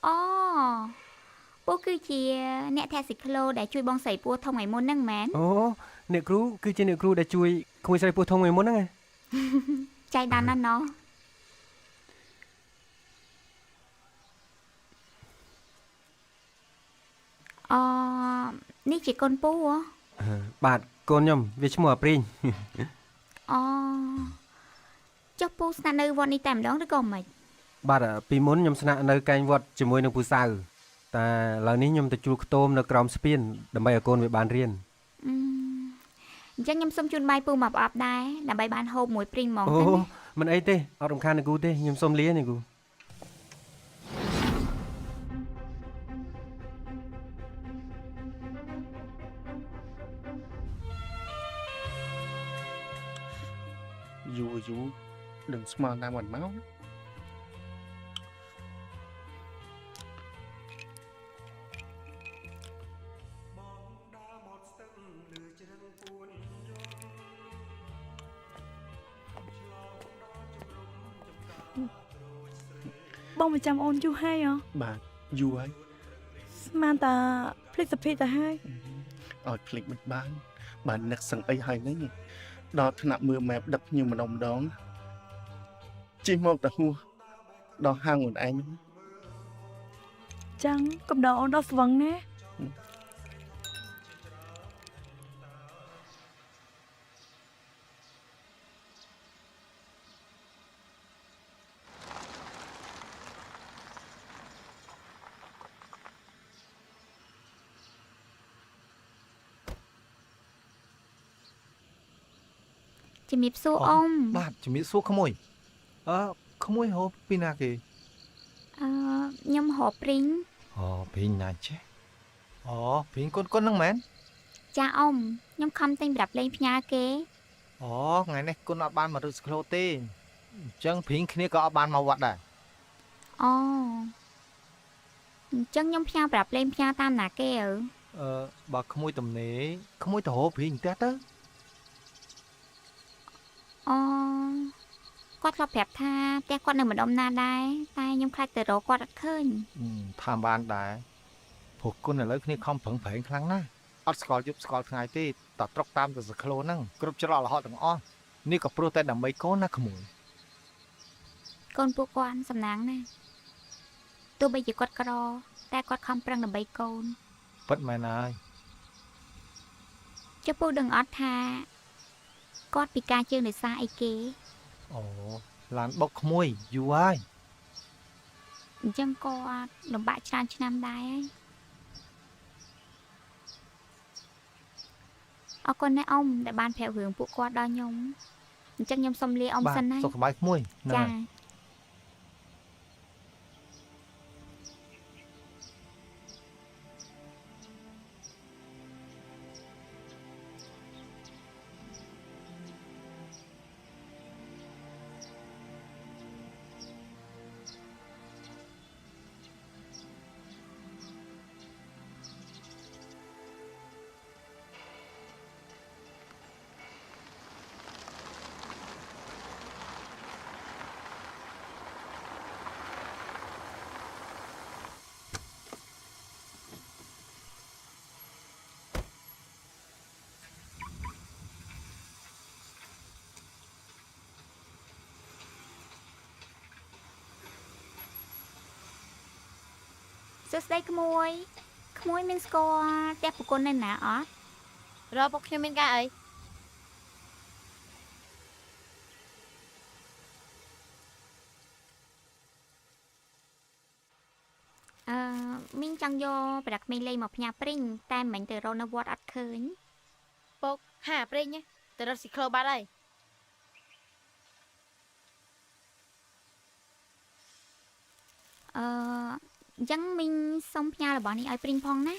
អូពូគឺជាអ្នកធាក់ស៊ីក្លូដែលជួយបងស្រីពោះធំថ្ងៃមុនហ្នឹងមែនអូអ្នកគ្រូគឺជាអ្នកគ្រូដែលជួយក្មួយស្រីពោះធំថ្ងៃមុនហ្នឹងចៃដន្យណាស់ណោះនេះជាកូនពូហ៎បាទកូនខ្ញុំវាឈ្មោះអាព្រីងអូចុះពូស្នាក់នៅវត្តនេះតែម្ដងឬក៏មិនបាទពីមុនខ្ញុំស្នាក់នៅកែងវត្តជាមួយនឹងពូសៅតែឥឡូវនេះខ្ញុំទៅជួលខ្ទមនៅក្រោមស្ពានដើម្បីឲ្យកូនវាបានរៀនអញ្ចឹងខ្ញុំសូមជូនបាយពូមកប្រអប់ដែរដើម្បីបានហូបមួយព្រីងហ្មងទៅអូមិនអីទេអត់រំខាននឹងគូទេខ្ញុំសូមលានេះគូយូរដឹងស្មានតាមអត់មកបងប្រចាំអូនយូរហើយហ៎បាទយូរហើយស្មានតាភ្លេចសភីទៅហើយឲ្យភ្លេចមិនបាននឹកសឹងអីហើយហ្នឹងដល់ថ្នាក់មើលម៉ែបដឹកខ្ញុំម្ដងជិះមកទៅហួសដល់ហាងខ្លួនឯងចឹងកំដរអូនដល់ស្វឹងណាជំរាបសួរអ៊ំបាទជំរាបសួរក្មួយក្មួយហៅពីណាគេខ្ញុំហៅព្រីងព្រីងណាចេះព្រីងកូនហ្នឹងមែនចាអ៊ំខ្ញុំខំទិញប្រាប់លេងផ្ញើគេថ្ងៃនេះកូនអត់បានមករឹកស្ក្លូទេអញ្ចឹងព្រីងគ្នាក៏អត់បានមកវត្តដែរអញ្ចឹងខ្ញុំផ្ញើប្រាប់លេងផ្ញើតាមណាគេបើក្មួយទំនេរក្មួយទៅរកព្រីងផ្ទះទៅគាត់ធ្លាប់ប្រាប់ថាផ្ទះគាត់នៅម្ដុំណាដែរតែខ្ញុំខ្លាចទៅរកគាត់អត់ឃើញថាបានដែរព្រោះគុណឥឡូវគ្នាខំប្រឹងប្រែងខ្លាំងណាស់ អត់ស្គាល់យប់ស្គាល់ថ្ងៃទេតត្រកតាមទៅសក្លូហ្នឹងគ្រប់ច្រករហូតទាំងអស់នេះក៏ព្រោះតែដើម្បីកូនណាក្មួយក ូនពួកគាត់សំណាងណាស់ទោះបីជាគាត់ក្រតែគាត់ខំប្រឹងដើម្បីកូន ពិតមែនហើយ ចុះពូដឹងអត់ថាគាត់ពិការជើងដោយសារអីគេ អូឡានបុកក្មួយយូរហើយ អញ្ចឹងគាត់លំបាកច្រើនឆ្នាំដែរហើយអរគុណណាស់អ៊ំដែលបានប្រាប់រឿងពួកគាត់ដល់ខ្ញុំអញ្ចឹងខ្ញុំសូមលាអ៊ំសិនណា សុខសប្បាយក្មួយហ្នឹង ចា ហើយ សួស្ដីក្មួយមានស្គាល់ផ្ទះប្រគុណនៅណាអត់ រកពួកខ្ញុំមានការអី មីងចង់យកប្រាក់ក្មេងលេងមកផ្ញើព្រីងតែមិនទៅរកនៅវត្តអត់ឃើញ ពុកហាព្រិញទៅរត់ស៊ីក្លូបាត់ហើយ អញ្ចឹងមីងសុំផ្ញើរបស់នេះឲ្យព្រីងផងណា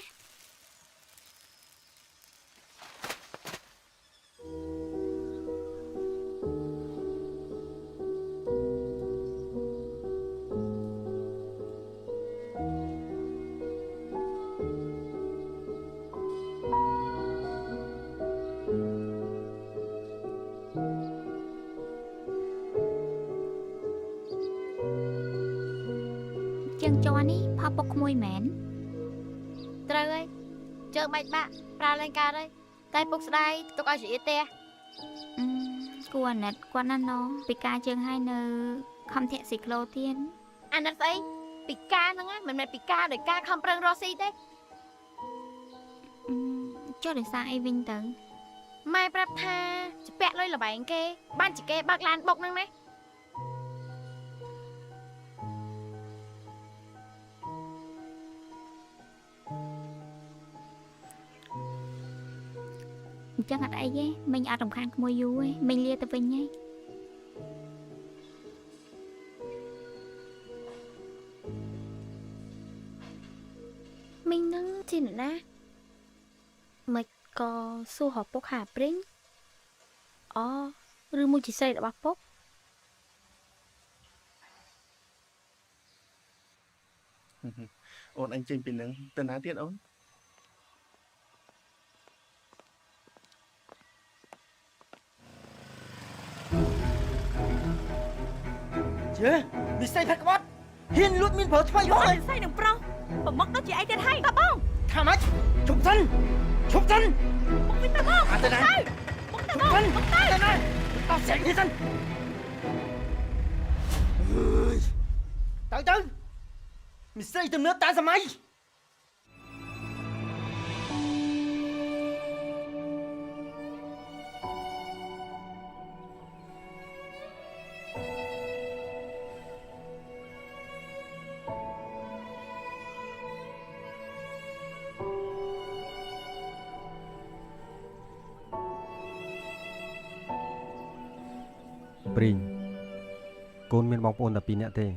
ជើងជ័រនេះផុសពុកក្មួយមែន ត្រូវហើយជើងបាច់បាក់ប្រើលេងការហើយតែពុកស្ដាយទុកឲ្យជាអៀតទេ គួរអាណិតគាត់ណាណូពីការជើងឲ្យនៅខំធាក់ស៊ីក្លូទៀត អាណិតស្អីពីការហ្នឹងមិនមែនពីការដោយការខំប្រឹងរកស៊ីទេ ចុះដោយសារអីវិញទៅ ម៉ែប្រាប់ថាជាពាក់លុយលបែងគេបានជាគេបើកឡានបុកហ្នឹងណា អញ្ចឹងអត់អីទេមីងអត់រំខានក្មួយយូរទេមីងលាទៅវិញហើយ មីងនឹងជាអ្នកណាមិនក៏សួររកពុកហាព្រីងអូឬមួយជាស្រីរបស់ពុក អូនអញចេញពីនឹងទៅណាទៀតអូន ជើវិស័យផាត់ក្បត់ហ៊ានលួចមានប្រើថ្មីហ៎ វិស័យនឹងប្រុសប្រមុខដូចជាអីទៀតហើយតើបង ថាម៉េចជប់សិនមកវិញតើបង អត់ទៅណា មកតើបងមកតើ ទៅណាតោះសេងនេះសិនទៅវិស័យទំនើបតាសម័យ ព្រីងកូនមានបងប្អូនតែ2នាក់ទេ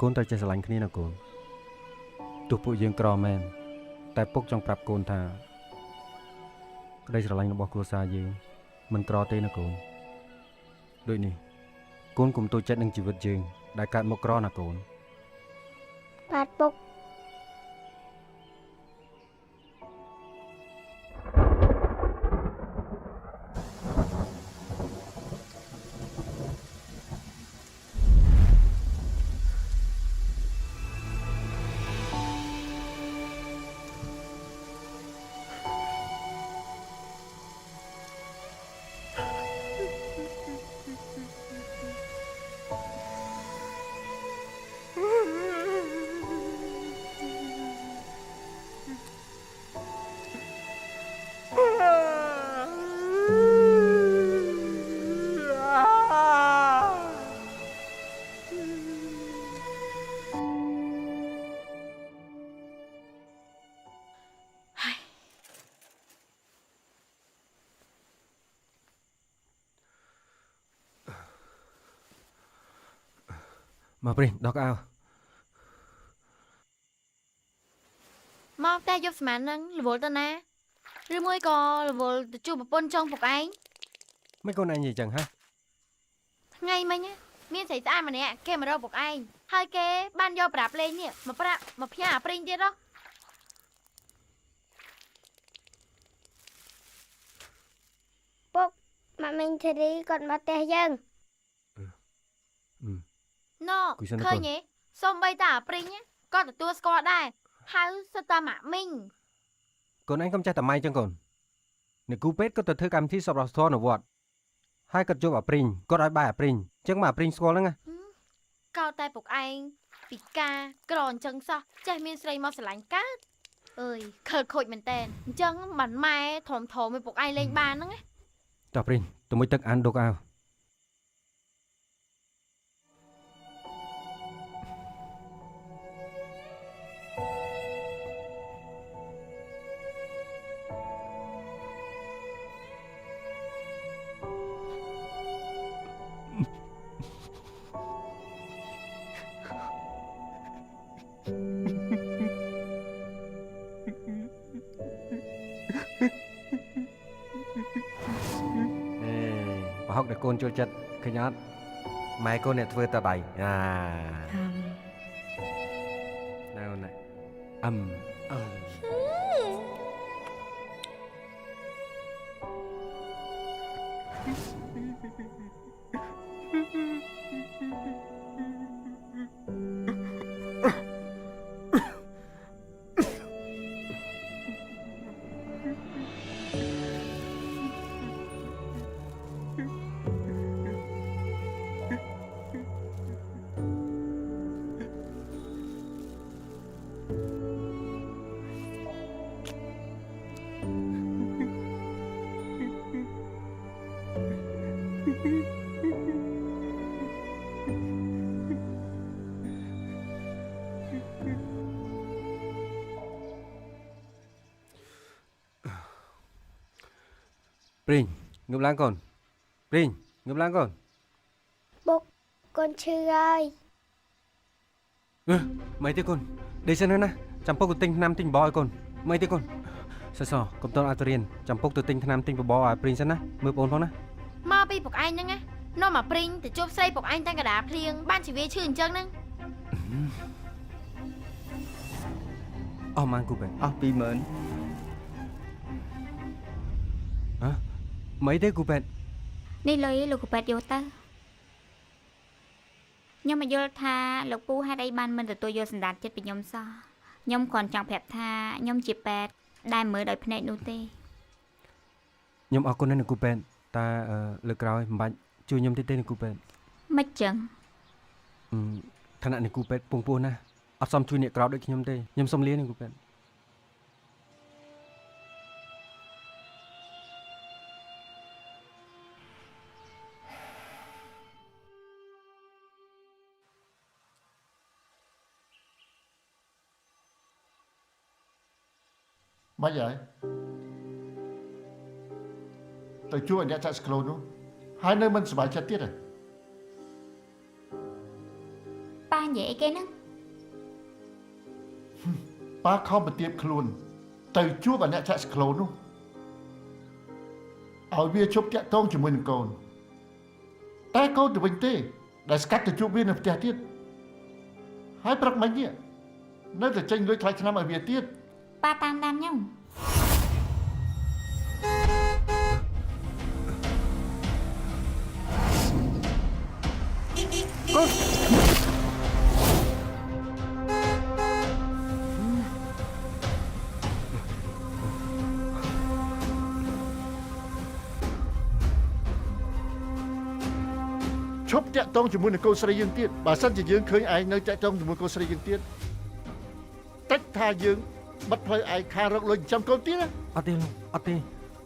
កូនត្រូវចេះស្រឡាញ់គ្នាណាកូនទោះពួកយើងក្រមែនតែពុកចង់ប្រាប់កូនថាក្តីស្រឡាញ់របស់គ្រួសារយើងមិនក្រទេណាកូនដូចនេះកូនកុំតូចចិត្តនឹងជីវិតយើងដែលកើតមកក្រណាកូន បាទពុក អ មកព្រីងដកអាវ មកតែយកស្មាននឹងរវល់ទៅណាឬមួយក៏រវល់ទៅជួបប្រពន្ធចុងពុកឯង មិនកូនឯងនិយាយចឹងហ៎ ថ្ងៃមិញមានស្រីស្អាតម្នាក់គេមករកពុកឯងហើយគេបានយកប្រាប់លេងនេះមកផ្ញើអាព្រីងទៀតហ៎ ពុកម៉ាក់មីងធីរីគាត់មកផ្ទះយើង ណូឃើញទេសូម្បីតែអាព្រីងក៏ទទួលស្គាល់ដែរហៅសិតតាម៉ាក់មីង កូនឯងកុំចេះតែម៉ៃចឹងកូនអ្នកគូពេទ្យក៏ទៅធ្វើកម្មវិធីសប្បុរសធម៌នៅវត្តហើយក៏ជួបអាព្រីងគាត់ឲ្យបាយអាព្រីងចឹងមកអាព្រីងស្គាល់ហ្នឹងណា កោតតែពុកឯងពីការក្រអញ្ចឹងសោះចេះមានស្រីមកស្រឡាញ់កើតអើយខិលខូចមែនតែនអញ្ចឹងបានម៉ែធំឲ្យពុកឯងលេងបានហ្នឹងណា តោះព្រីងទៅមួយទឹកអានដកអាវ ប្រហុកដែលកូនចូលចិត្តឃើញអត់ម៉ែកូនអ្នកធ្វើតដៃណែអូនណាព្រីងងើបឡើងកូនព្រីងងើបឡើងកូន ពុកកូនឈឺហើយ មិនទេកូនដេកសិនណាចាំពុកទៅទិញថ្នាំទិញបបរឲ្យកូនមិនទេកូនសសកុំតន់ឲ្យទៅរៀនចាំពុកទៅទិញថ្នាំទិញបបរឲ្យព្រីងសិនណាមើលបងផងណា មកពីពុកឯងហ្នឹងណានាំមកព្រីងទៅជួបស្រីពុកឯងតាំងកណ្ដាលភ្លៀងបានជាវាឈឺអញ្ចឹងហ្នឹង អស់ម៉ានគូពេនអស់ 20000 mấy thế cô bạn នេះលុយលោកប៉ែតយកទៅខ្ញុំមកយល់ថាលោកពូហេតុអីបានមិនទទួលយកសន្តានចិត្តពីខ្ញុំសោះខ្ញុំគ្រាន់ចង់ប្រាប់ថាខ្ញុំជាប៉ែតដែលមើលដោយភ្នែកនោះទេ ខ្ញុំអរគុណណាស់លោកប៉ែតតែលើកក្រោយមិនបាច់ជួយខ្ញុំទេលោកប៉ែត មិនចឹង ឋានៈលោកប៉ែតពងពោះណាស់អត់សមជួយអ្នកក្រោយដូចខ្ញុំទេខ្ញុំសូមលាលោកប៉ែត Mấy vậy? Tôi chúa anh đã chạy scroll luôn. Hai nơi mình sẽ bài chất tiết rồi. Ba vậy cái nó. Ba không bị tiếp luôn. Tôi chúa anh đã chạy scroll luôn. Ở bia chụp chạy tông cho mình còn. Ta câu từ bình tê. Đã cắt từ chụp viên ở chạy tiết. Hai bạc mấy nhỉ? Nơi là tranh lưới thoại cho năm ở bia tiết. Ba tam đam nhau. Chụp chạy tông cho mình là cô sợi dương tiết. Bà sân chỉ dương khơi ai nơi chạy tông cho mình cô sợi dương tiết. Tách tha dương. Bắt hơi ai khai rộng lên trăm câu tiết á. Ở đây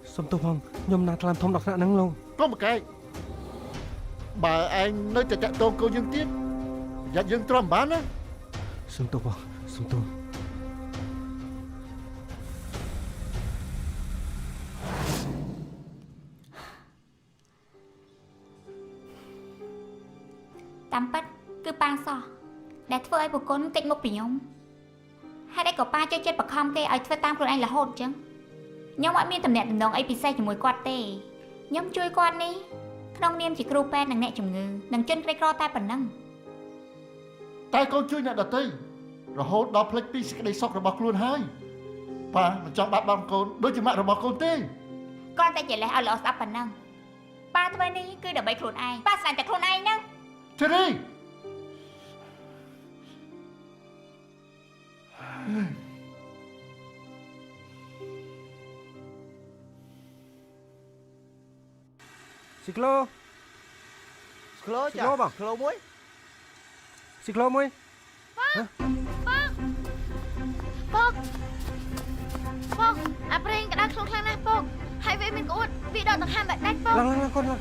xong tôi phong nhôm nạt làm thông đọc nạn năng luôn. Có một cái. Bà anh nơi chạy tông cô dương tiết. Dạ dương tròn bán á. Xong tôi phong xong tôi. Tam bách cứ ប៉ាសោះដែលធ្វើឲ្យបុគ្គលតិចមុខពីខ្ញុំហើយតែក៏ប៉ាជួយចិត្តបខំគេឲ្យធ្វើតាមខ្លួនឯងរហូតអញ្ចឹងខ្ញុំអត់មានតំណែងតំណងអីពិសេសជាមួយគាត់ទេខ្ញុំជួយគាត់នេះក្នុងនាមជាគ្រូពេទ្យនិងអ្នកជំងឺនិងជនក្រីក្រតែប៉ុណ្ណឹងតែកូនជួយអ្នកដទៃរហូតដល់ផ្លេចពីសេចក្តីសុខរបស់ខ្លួនហើយប៉ាមិនចង់បាត់បង់កូនដូចជាម៉ាក់របស់កូនទេគាត់តែជាលេសឲ្យល្អស្ដាប់ប៉ុណ្ណឹងប៉ាធ្វើនេះគឺដើម្បីខ្លួនឯងប៉ាស្លាញ់តែខ្លួនឯងហ្នឹងជេរីស៊ីក្លូចាបងក្លូមួយស៊ីក្លូមួយពុកអាប្រេងក្តៅខ្លួនខ្លាំងណាស់ពុកហើយវាមានក្អួតវាដកដង្ហើមដាច់ពុកឡើងកូនឡើង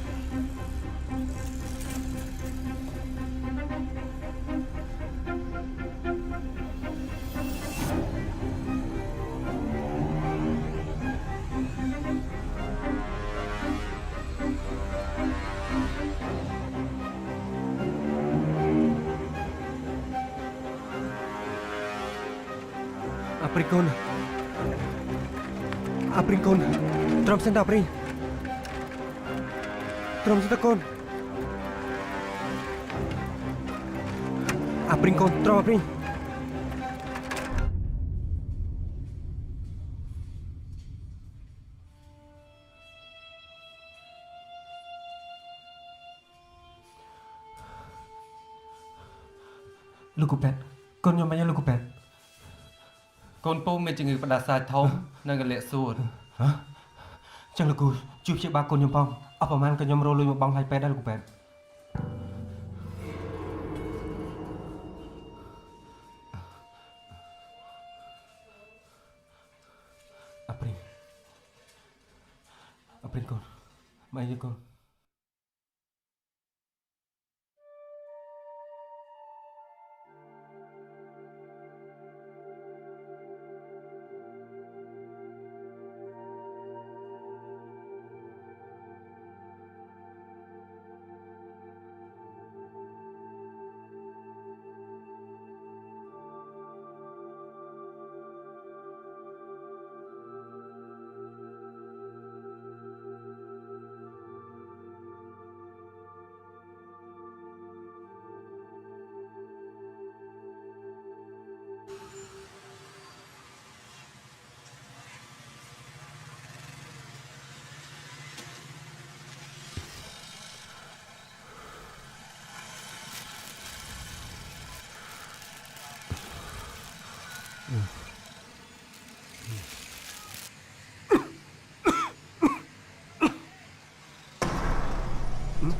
អាព្រីកូនត្រឹមសិនដល់ព្រីត្រឹមសិនតកូនអាព្រីកូនត្រឹមអាព្រីលោកគូប៉ែតកូនខ្ញុំមិនយកលោកគូប៉ែតកូនពូមានជំងឺផ្ដាសាយធំនិងកលាក់សួតចឹងលោកគ្រូជួយព្យាបាលកូនខ្ញុំផងអស់ប្រហែលក៏ខ្ញុំរលួយមកបងឲ្យពេទ្យដែរលោកគ្រូពេទ្យអាព្រីកូនមកយកកូន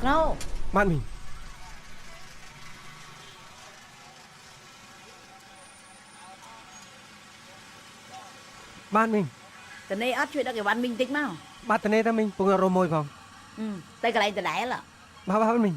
ក្លោបានមីងតនេអត់ជួយដឹកអីវ៉ាន់មីងតិចមកបាទតនេតាមីងពងរមមួយផងទៅកន្លែងដដែលបាទមីង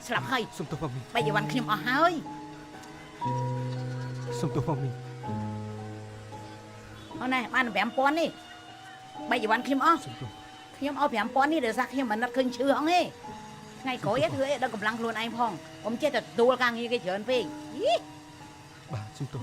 ស្លាប់ហើយសុំទោសបងមីងបែកអីវ៉ាន់ខ្ញុំអស់ហើយសុំទោសបងមីងអូនបាន 5,000 នេះបែកអីវ៉ាន់ខ្ញុំអស់ខ្ញុំឲ្យ 5,000 នេះដោយសារខ្ញុំមិននឹកឃើញឈឺហងទេថ្ងៃក្រោយធ្វើអីដល់កម្លាំងខ្លួនឯងផងកុំចេះតែទទួលការងារគេច្រើនពេកបាទសុំទោស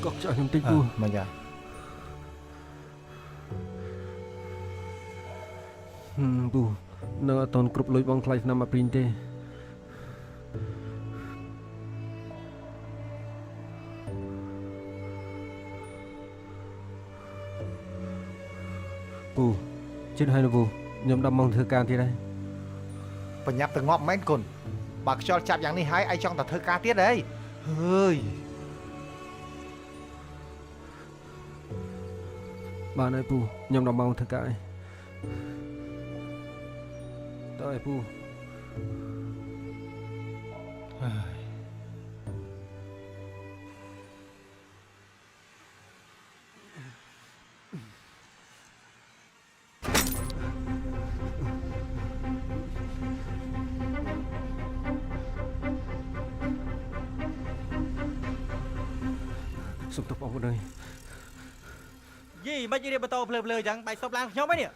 កុកចាក់ខ្ញុំតិចពូ មិនយ៉ា ពូនៅអត់តន់គ្រប់លុយបងថ្លៃឆ្នាំអាព្រីងទេពូជិតហើយណាពូខ្ញុំ10ម៉ោងធ្វើការទៀតហើយ បញ្ញាប់ទៅងាប់មែនគុណបើខ្យល់ចាប់យ៉ាងនេះហើយឯងចង់ទៅធ្វើការទៀតហីហើយ បានហើយពូខ្ញុំ10ម៉ោងធ្វើការហើយតើឯពូ សុំទោសបងប្អូនអើយ យីមិនរៀបបន្តភ្លើចឹងបាយសុបឡើងខ្ញុំហ្នឹង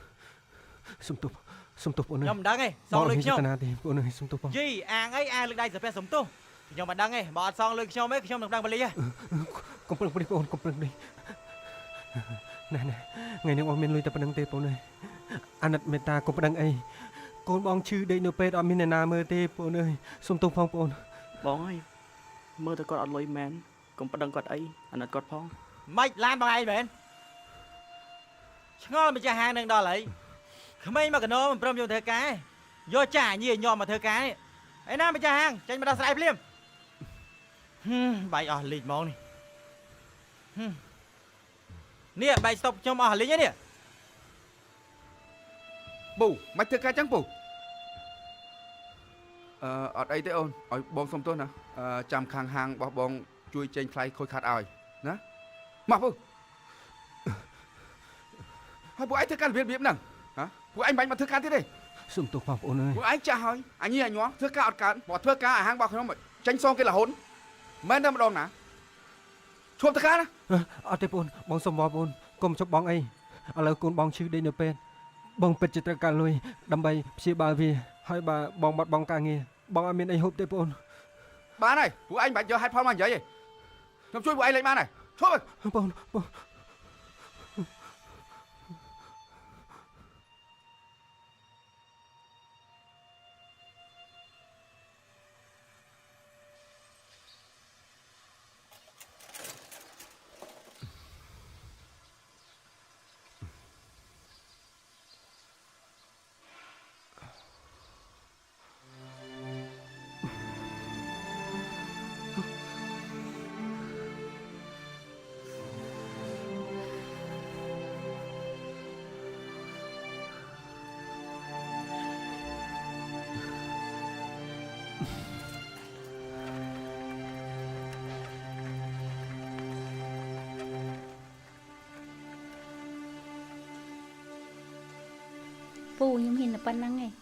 សុំទោសបងប្អូនអើយ ខ្ញុំមិនដឹងទេសងលុយខ្ញុំ តាណាទេបងប្អូនអើយសុំទោសបង យីអាងអីអាលើកដៃសាពះសុំទោសខ្ញុំមិនដឹងទេបើអត់សងលុយខ្ញុំទេខ្ញុំនឹងដឹងបលីហ៎ កុំប្រឹងព្រិះបងប្អូនកុំប្រឹងនេះណែថ្ងៃនេះបងមានលុយតែប៉ុណ្្នឹងទេបងប្អូនអើយអាណិតមេត្តាកុំប្រឹងអីកូនបងឈឺដេកនៅពេទ្យអត់មានអ្នកណាមើលទេបងប្អូនអើយសុំទោសផងបងប្អូន បងអើយមើលទៅគាត់អត់លុយមែនកុំប្តឹងគាត់អីអាណិតគាត់ផង មិនឡានបងឯងមែនឆ្ងល់ម្ចាស់ហាងនឹងដល់ហើយក្មេងមកកណោមិនព្រមយកធ្វើការយកចាញីញោមមកធ្វើការឯណាម្ចាស់ហាងចេញមកដល់ស្រែភ្លាមបាយអស់លីងហ្មងនេះនេះបាយស្តុបខ្ញុំអស់លីងនេះ ពូមិនធ្វើការចឹងពូអត់អីទេអូនឲ្យបងសុំទោសណាចាំខាងហាងរបស់បងជួយចេញថ្លៃខូចខាតឲ្យណាមកពូហើយពួកឯងធ្វើការរបៀបហ្នឹងហ៎ពួកឯងមិនបាច់មកធ្វើការទៀតទេ សុំទោសបងប្អូនអើយ ពួកឯងចាស់ហើយអញញីអញញ័រធ្វើការអត់កើតបើធ្វើការអាហាងរបស់ខ្ញុំចេញសងគេរហូតមែនតែម្ដងណាឈប់ធ្វើការណា អត់ទេបងបងសុំបងប្អូនកុំជប់បងអីឥឡូវកូនបងឈឺដេកនៅពេទ្យបងពិតជាត្រូវការលុយដើម្បីព្យាបាលវាហើយបើបងបាត់បង់ការងារបងអត់មានអីហូបទេបង បានហើយពួកឯងមិនបាច់យកហេតុផលមកនិយាយទេខ្ញុំជួយពួកឯងលេងបានហើយឈប់បង ពូខ្ញុំហ៊ានតែប៉ុណ្្នឹងឯង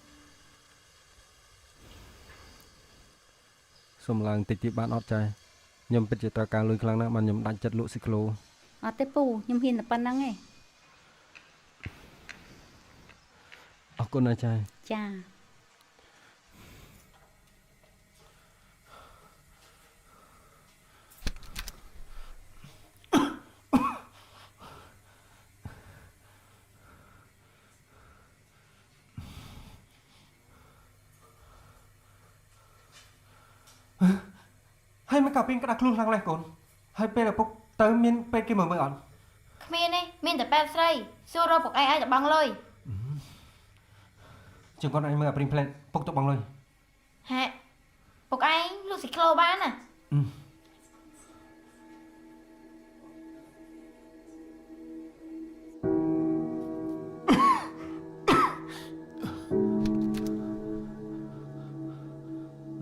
សុំឡើងតិចទៀតបានអត់ចាខ្ញុំពិតជាត្រូវការលុយខ្លាំងណាស់បានខ្ញុំដាច់ចិត្តលក់ស៊ីក្លូ អត់ទេពូខ្ញុំហ៊ានតែប៉ុណ្្នឹងឯង អរគុណណាស់ចា ចា ហើយមិនក៏ពេញក្តាស់ខ្លួនខ្លាំងណាស់កូនហើយពេលឪពុកទៅមានពេលគេមើលអត់ គ្មានទេមានតែប៉ែតស្រីសួររកពុកឯងឲ្យតែបងលុយ ជាងកូនឯងមើលអាព្រីងផ្លែតពុកទៅបងលុយ ហេពុកឯងលក់ស៊ីក្លូបានណា ហ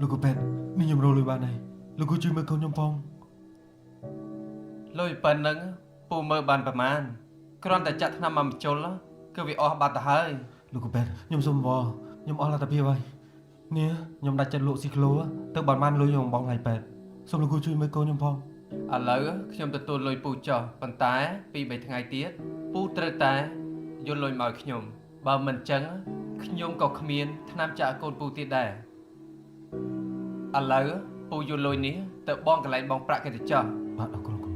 លោកគ្រូពេទ្យនេះខ្ញុំរលួយបានហើយលោកគ្រូជួយមើលកូនខ្ញុំផង លុយប៉ុណ្ណឹងពូមើលបានប្រមាណគ្រាន់តែចាក់ថ្នាំមកបញ្ជុលគឺវាអស់បាត់ទៅហើយ លោកគ្រូពេទ្យខ្ញុំសុំវល់ខ្ញុំអស់លទ្ធភាពហើយនេះខ្ញុំដាច់ចិត្តលក់ស៊ីក្លូទៅបានបានលុយខ្ញុំបងថ្ងៃពេទ្យសូមលោកគ្រូជួយមើលកូនខ្ញុំផង ឥឡូវខ្ញុំទទួលលុយពូចុះប៉ុន្តែពី3ថ្ងៃទៀតពូត្រូវតែយកលុយមកឲ្យខ្ញុំបើមិនចឹងខ្ញុំក៏គ្មានថ្នាំចាក់កូនពូទៀតដែរឥឡូវពូយកលុយនេះទៅបងកន្លែងបងប្រាក់គេទៅចុះ បាទអរគុណលោកគ្រូ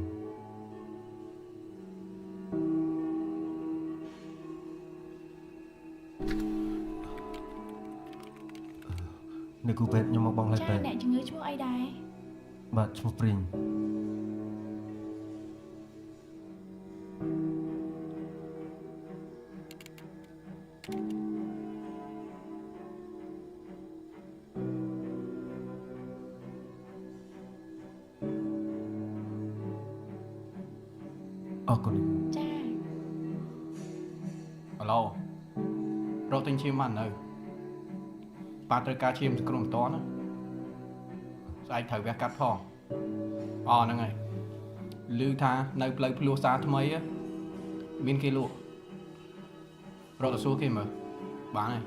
អ្នកគ្រូពេទ្យខ្ញុំមកបងហើយពេទ្យ អ្នកជំងឺឈ្មោះអីដែរ បាទឈ្មោះព្រីង អរគុណ ចា អាឡូរកទិញឈាមបាននៅប៉ាត្រូវការឈាមសង្គ្រោះបន្ទាន់ណាស្អែកត្រូវវះកាត់ផងហ្នឹងហើយឮថានៅផ្លូវភ្លោះសារថ្មីមានគេលក់រកទៅសួរគេមើលបានហើយ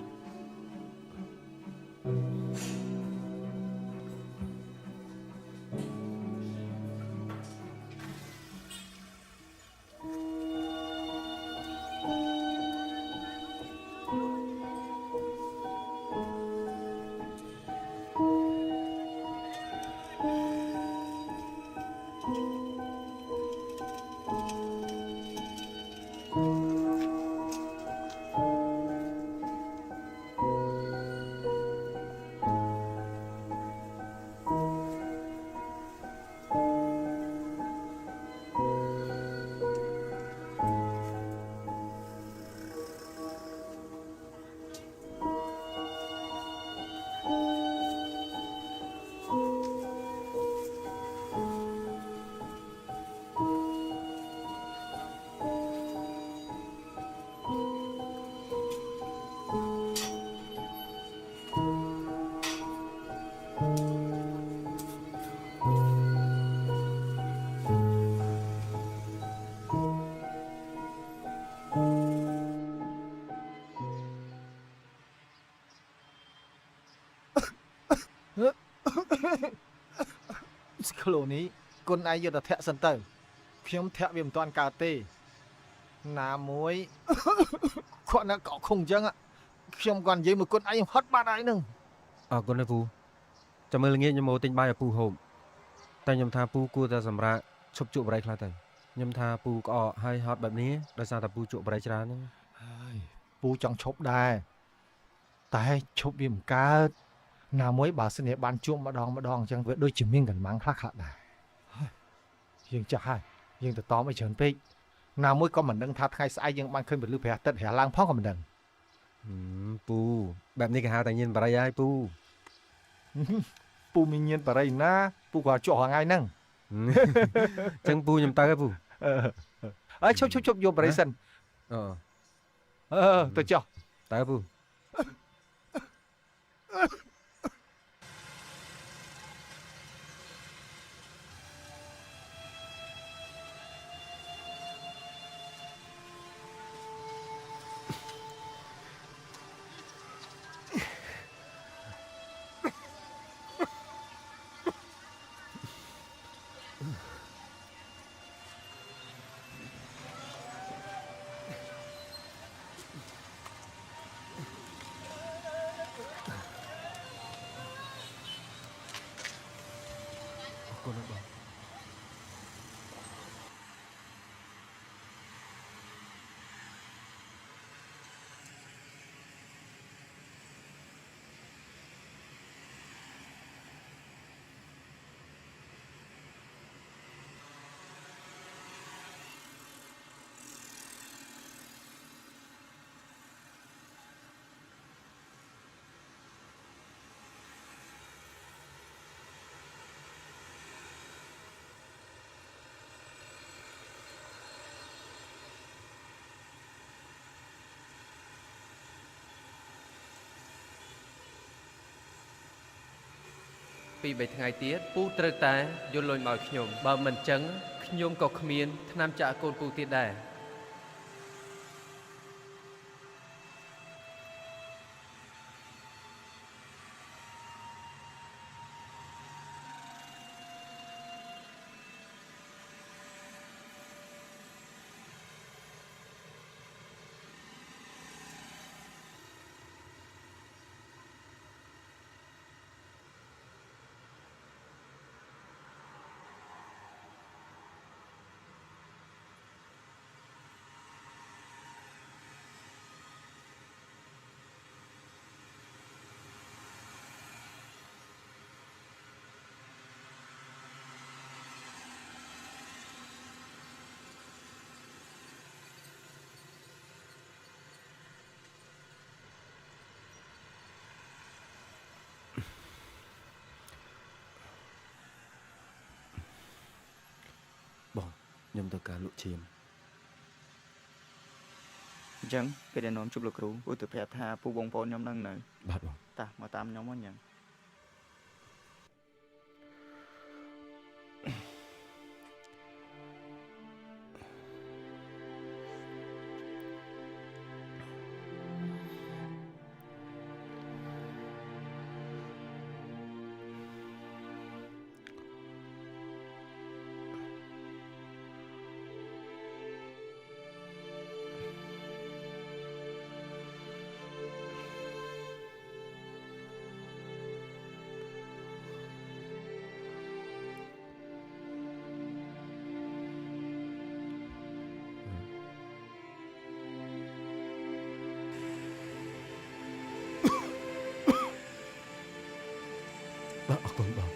ស្ក្លូនេះគុណឯងយកតែធាក់សិនទៅខ្ញុំធាក់វាមិនទាន់កើតទេណាមួយគាត់នៅកក់ខុងអញ្ចឹងខ្ញុំគាត់និយាយមួយគុណឯងហត់បាត់ហើយនឹង អរគុណណាពូចាំមើលល្ងាចខ្ញុំមកទិញបាយឲ្យពូហូបតែខ្ញុំថាពូគួរតែសម្រាប់ឈប់ជក់បរិយខ្លះទៅខ្ញុំថាពូក្អកហើយហត់បែបនេះដោយសារតែពូជក់បរិយច្រើនហ្នឹងហើយពូចង់ឈប់ដែរតែឈប់វាមិនកើតណាមួយបើសិនជាបានជួបម្ដងអញ្ចឹងវាដូចជាមានកន្មាំងខ្លះដែរយើងចាស់ហើយយើងទៅតមឲ្យច្រើនពេកណាមួយក៏មិនដឹងថាថ្ងៃស្អែកយើងបានឃើញពលឺព្រះអាទិត្យរះឡើងផងក៏មិនដឹង ពូបែបនេះគេហៅតែញៀនបរិយហើយពូ ពូមានញៀនបរិយណាពូក៏ចុះថ្ងៃហ្នឹង ចឹងពូខ្ញុំទៅហើយពូ ហើយឈប់យកបរិយសិនទៅចុះ ទៅពូ អ 2-3ថ្ងៃទៀតពូត្រូវតែយកលុយមកឲ្យខ្ញុំបើមិនចឹងខ្ញុំក៏គ្មានថ្នាំចាក់កូនពូទៀតដែរបងខ្ញុំទៅការលក់ឈាម អញ្ចឹងគេដែលនាំជួបលោកគ្រូពូទៅប្រាប់ថាពូបងប្អូនខ្ញុំនឹងនៅ បាទបង តាមកតាមខ្ញុំមកអញ្ចឹង បាទអរគុណបង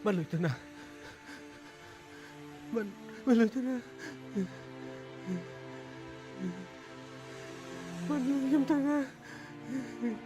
មិនលុយទៅណាមិនលុយទៅណាមិនលុយខ្ញុំទៅណា អ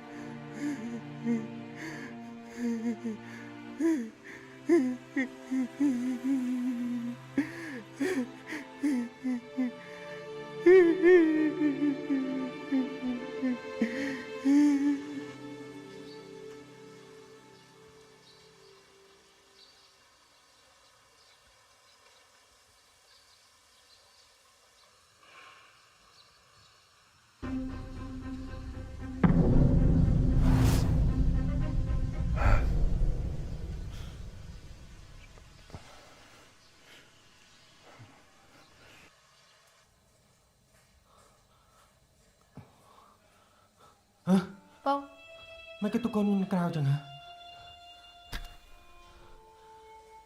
មិនក៏ទុកកូនខ្ញុំនៅក្រៅចឹងហ៎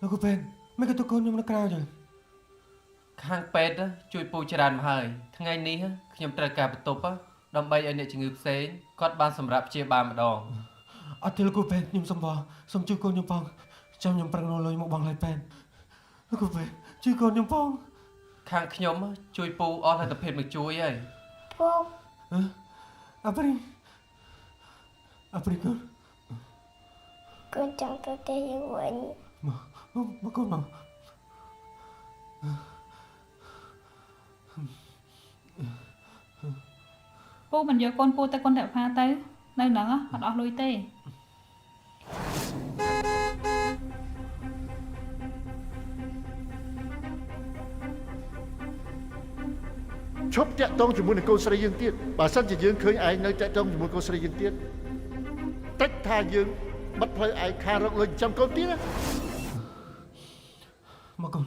លោកគ្រូពេទ្យមិនក៏ទុកកូនខ្ញុំនៅក្រៅចឹង ខាងពេទ្យជួយពូច្រើនមកហើយថ្ងៃនេះខ្ញុំត្រូវការបន្ទប់ដើម្បីឲ្យអ្នកជំងឺផ្សេងគាត់បានសម្រាប់ព្យាបាលម្ដង អត់ទេលោកគ្រូពេទ្យខ្ញុំសុំបងសុំជួយកូនខ្ញុំផងចាំខ្ញុំប្រឹងរកលុយមកបងឲ្យពេទ្យលោកគ្រូពេទ្យជួយកូនខ្ញុំផង ខាងខ្ញុំជួយពូអស់លទ្ធភាពមកជួយហើយ ពូ អព្រីកូន កូនចង់ទៅផ្ទះយើងវិញ មកកូនមក ពូមិនយកកូនពូទៅកូនតែផាទៅនៅហ្នឹងអត់អស់លុយទេ ឈប់តាក់ទងជាមួយនឹងកូនស្រីយើងទៀតបើសិនជាយើងឃើញឯងនៅតាក់ទងជាមួយកូនស្រីយើងទៀតតិចថាយើងបិទផ្លូវឯងខាររកលុយចាំកូនទៀតណា មកកូន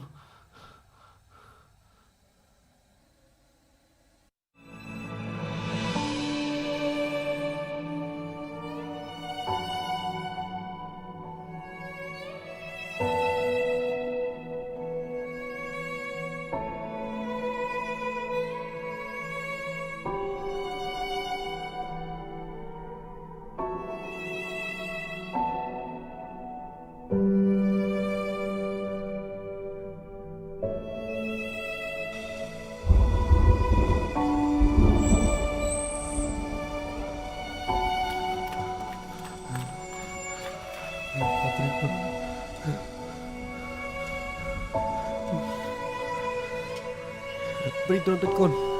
Beri tuan tekun.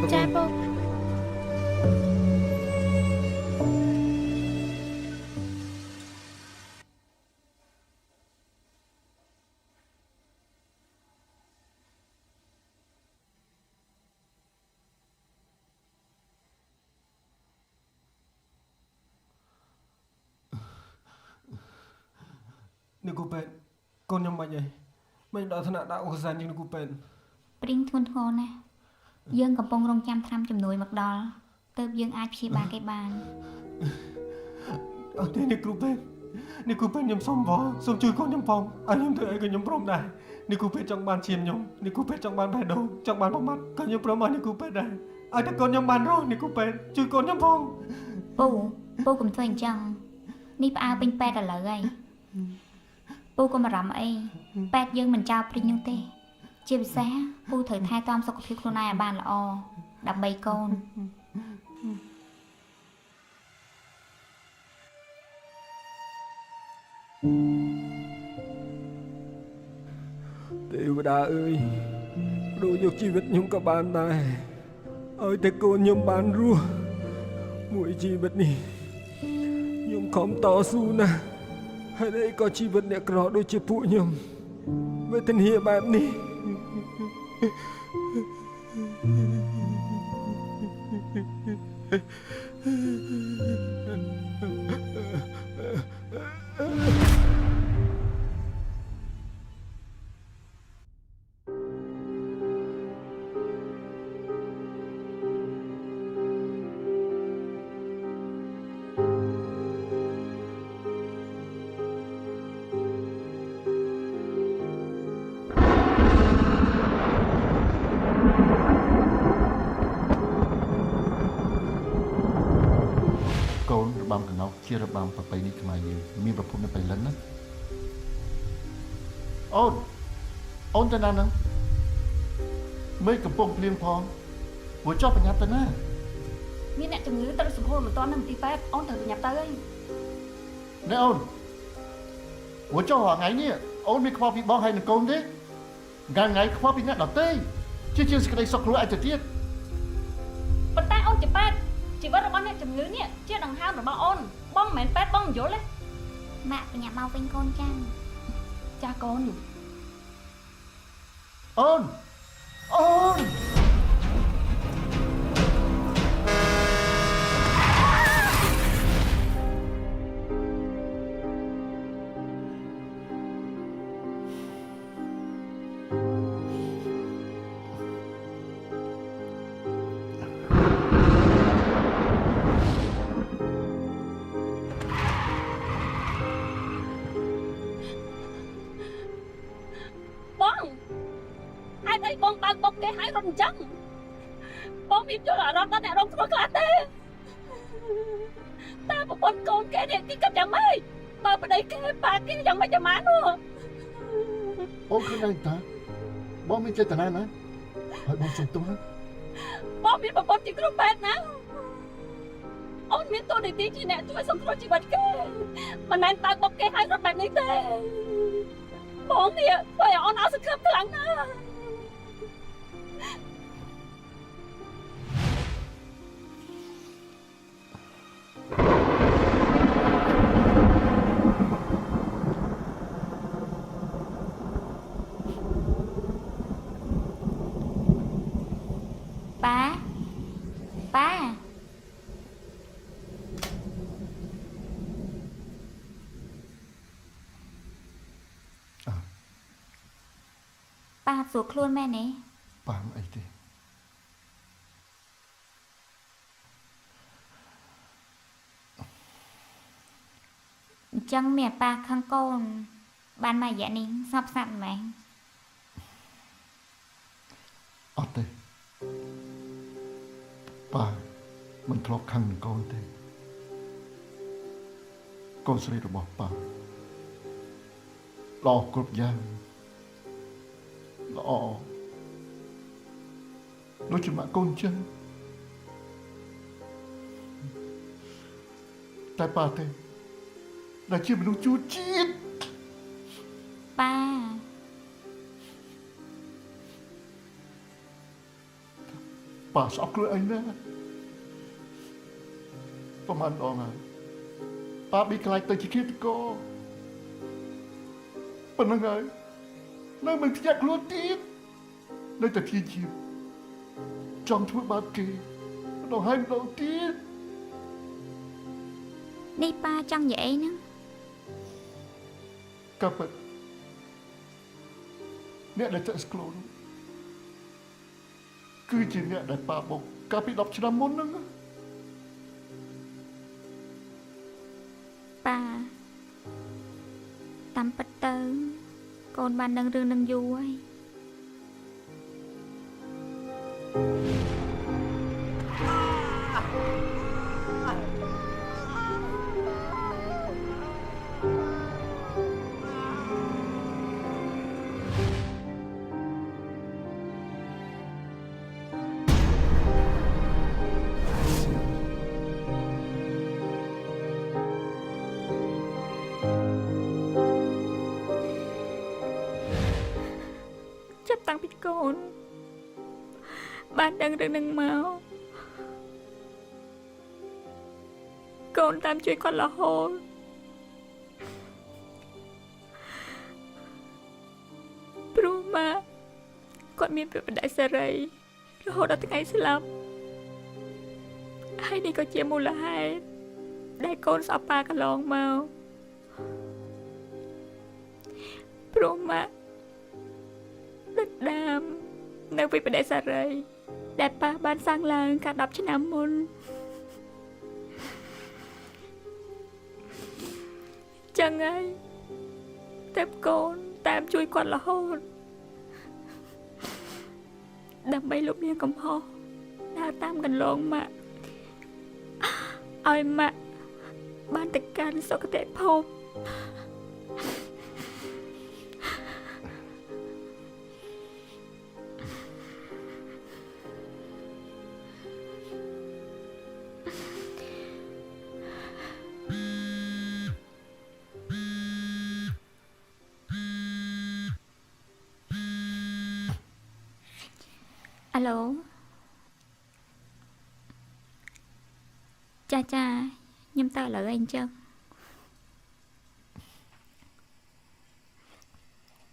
Cha po. នេះគូពេទ្យកូនខ្ញុំមិនអីមិនដល់ថ្នាក់ដាក់អូក្សានជាងនេះគូពេទ្យ ព្រីងធ្ងន់ធ្ងរណាស់យើងកំពុងរងចាំថ្នាំជំនួយមកដល់ទើបយើងអាចព្យាបាលគេបាន អត់ទេនេះគ្រូពេទ្យខ្ញុំសុំបងសុំជួយកូនខ្ញុំផងឲ្យខ្ញុំធ្វើអីក៏ខ្ញុំព្រមដែរនេះគ្រូពេទ្យចង់បានឈាមខ្ញុំនេះគ្រូពេទ្យចង់បានបេះដូងចង់បានប្រមាត់ក៏ខ្ញុំព្រមឲ្យនេះគ្រូពេទ្យដែរឲ្យតែកូនខ្ញុំបានរស់នេះគ្រូពេទ្យជួយកូនខ្ញុំផងពូកុំធ្វើអញ្ចឹងនេះផ្អើលពេញពេទ្យឥឡូវហើយពូកុំបារម្ភអីពេទ្យយើងមិនចោលព្រីងនោះទេជាពិសេសពូត្រូវថែទាំសុខភាពខ្លួនឯងឲ្យបានល្អដើម្បីកូន ទេវតាអើយដូចយកជីវិតខ្ញុំក៏បានដែរឲ្យតែកូនខ្ញុំបានរស់មួយជីវិតនេះខ្ញុំខំតស៊ូណាស់ហើយអីក៏ជីវិតអ្នកក្រដូចជាពួកខ្ញុំវេទនាបែបនេះ កូនរបាំកណ្ដោះជារបាំប្រពៃណីខ្មែរយើងមានប្រភពនៅបៃលិនណា អូនទៅណាហ្នឹងមេកំពុងភ្លៀងផងព្រោះចោះប្រញាប់ទៅណា មានអ្នកជំងឺត្រូវសម្ពោធមិនទាន់នៅមន្ទីរពេទ្យអូនត្រូវប្រញាប់ទៅហើយ ណែអូនព្រោះចោះថ្ងៃនេះអូនមានខ្វល់ពីបងហើយនឹងកូនទេថ្ងៃខ្វល់ពីអ្នកដទៃជាសេចក្តីសុខខ្លួនឯងទៅទៀត ប៉ុន្តែអូនជាពេទ្យជីវិតរបស់អ្នកជំងឺនេះជាដង្ហើមរបស់អូនបងមិនមែនពេទ្យបងមិនយល់ទេម៉ាក់ប្រញាប់មកវិញកូនចាំចាកូន អូន បងហើយអីបងបើកបុកគេហើយរត់អញ្ចឹងបងមានយល់អារម្មណ៍ដល់អ្នករងគ្រោះខ្លះទេតាប្រពន្ធកូនគេនេះគេគិតយ៉ាងម៉េចបើប្តីគេប៉ាគេយ៉ាងម៉េចចាំមកនោះ អូនឃើញដែរតាបងមានចេតនាណាហើយបងសុំទោសណា បងមានប្រពន្ធជាគ្រូពេទ្យណាអូនមានតួនាទីជាអ្នកជួយសង្គ្រោះជីវិតគេមិនមែនបើកបុកគេហើយរត់បែបនេះទេបងនេះធ្វើឲ្យអូនអស់សង្ឃឹមខ្លាំងណាស់ ប៉ា ប៉ា ប៉ាសួរខ្លួនមែនទេ ប៉ាមិនអីទេ អញ្ចឹងមានប៉ាខឹងកូនបានមករយៈនេះសពសាប់ម៉េច អត់ទេប៉ាមិនធ្លាប់ខឹងនឹងកូនទេកូនស្រីរបស់ប៉ាល្អគ្រប់យ៉ាងល្អដូចជាម៉ាក់កូនចឹងតែប៉ាទេដែលជាមនុស្សជួជាតិ ប៉ា ប៉ាស្អប់ខ្លួនឯងណាប្រហែលដងហើយប៉ាប៊ីខ្លាចទៅជាឃាតករប៉ុណ្្នឹងហើយនៅមិនភ្ញាក់ខ្លួនទៀតនៅតែព្យាយាមចង់ធ្វើបាបគេម្ដងហើយម្ដងទៀត នេះប៉ាចង់និយាយអីហ្នឹង ក៏ពិតអ្នកដែលចាក់ស្ក្លូនគឺជាអ្នកដែលប៉ាបុកកាលពី10ឆ្នាំមុនហ្នឹង ប៉ាតាមពិតទៅកូនបានដឹងរឿងនឹងយូរហើយ ចាប់តាំងពីកូនបានដឹងរឿងនឹងមកកូនតាមជួយគាត់រហូតព្រោះម៉ាគាត់មានពាក្យបណ្ដេញសេរីរហូតដល់ថ្ងៃស្លាប់ហើយនេះក៏ជាមូលហេតុដែលកូនស្អប់ប៉ាកន្លងមកព្រោះម៉ាដិតដាមនៅពីបដិសារីដែលប៉ាបានសាងឡើងកាល10ឆ្នាំមុនចឹងហើយតែកូនតាមជួយគាត់រហូតដើម្បីលុបលាងកំហុសដើរតាមកន្លងម៉ាក់ឲ្យម៉ាក់បានទៅកាន់សុគតិភព ឡូចាខ្ញុំទៅឥឡូវអីអញ្ចឹង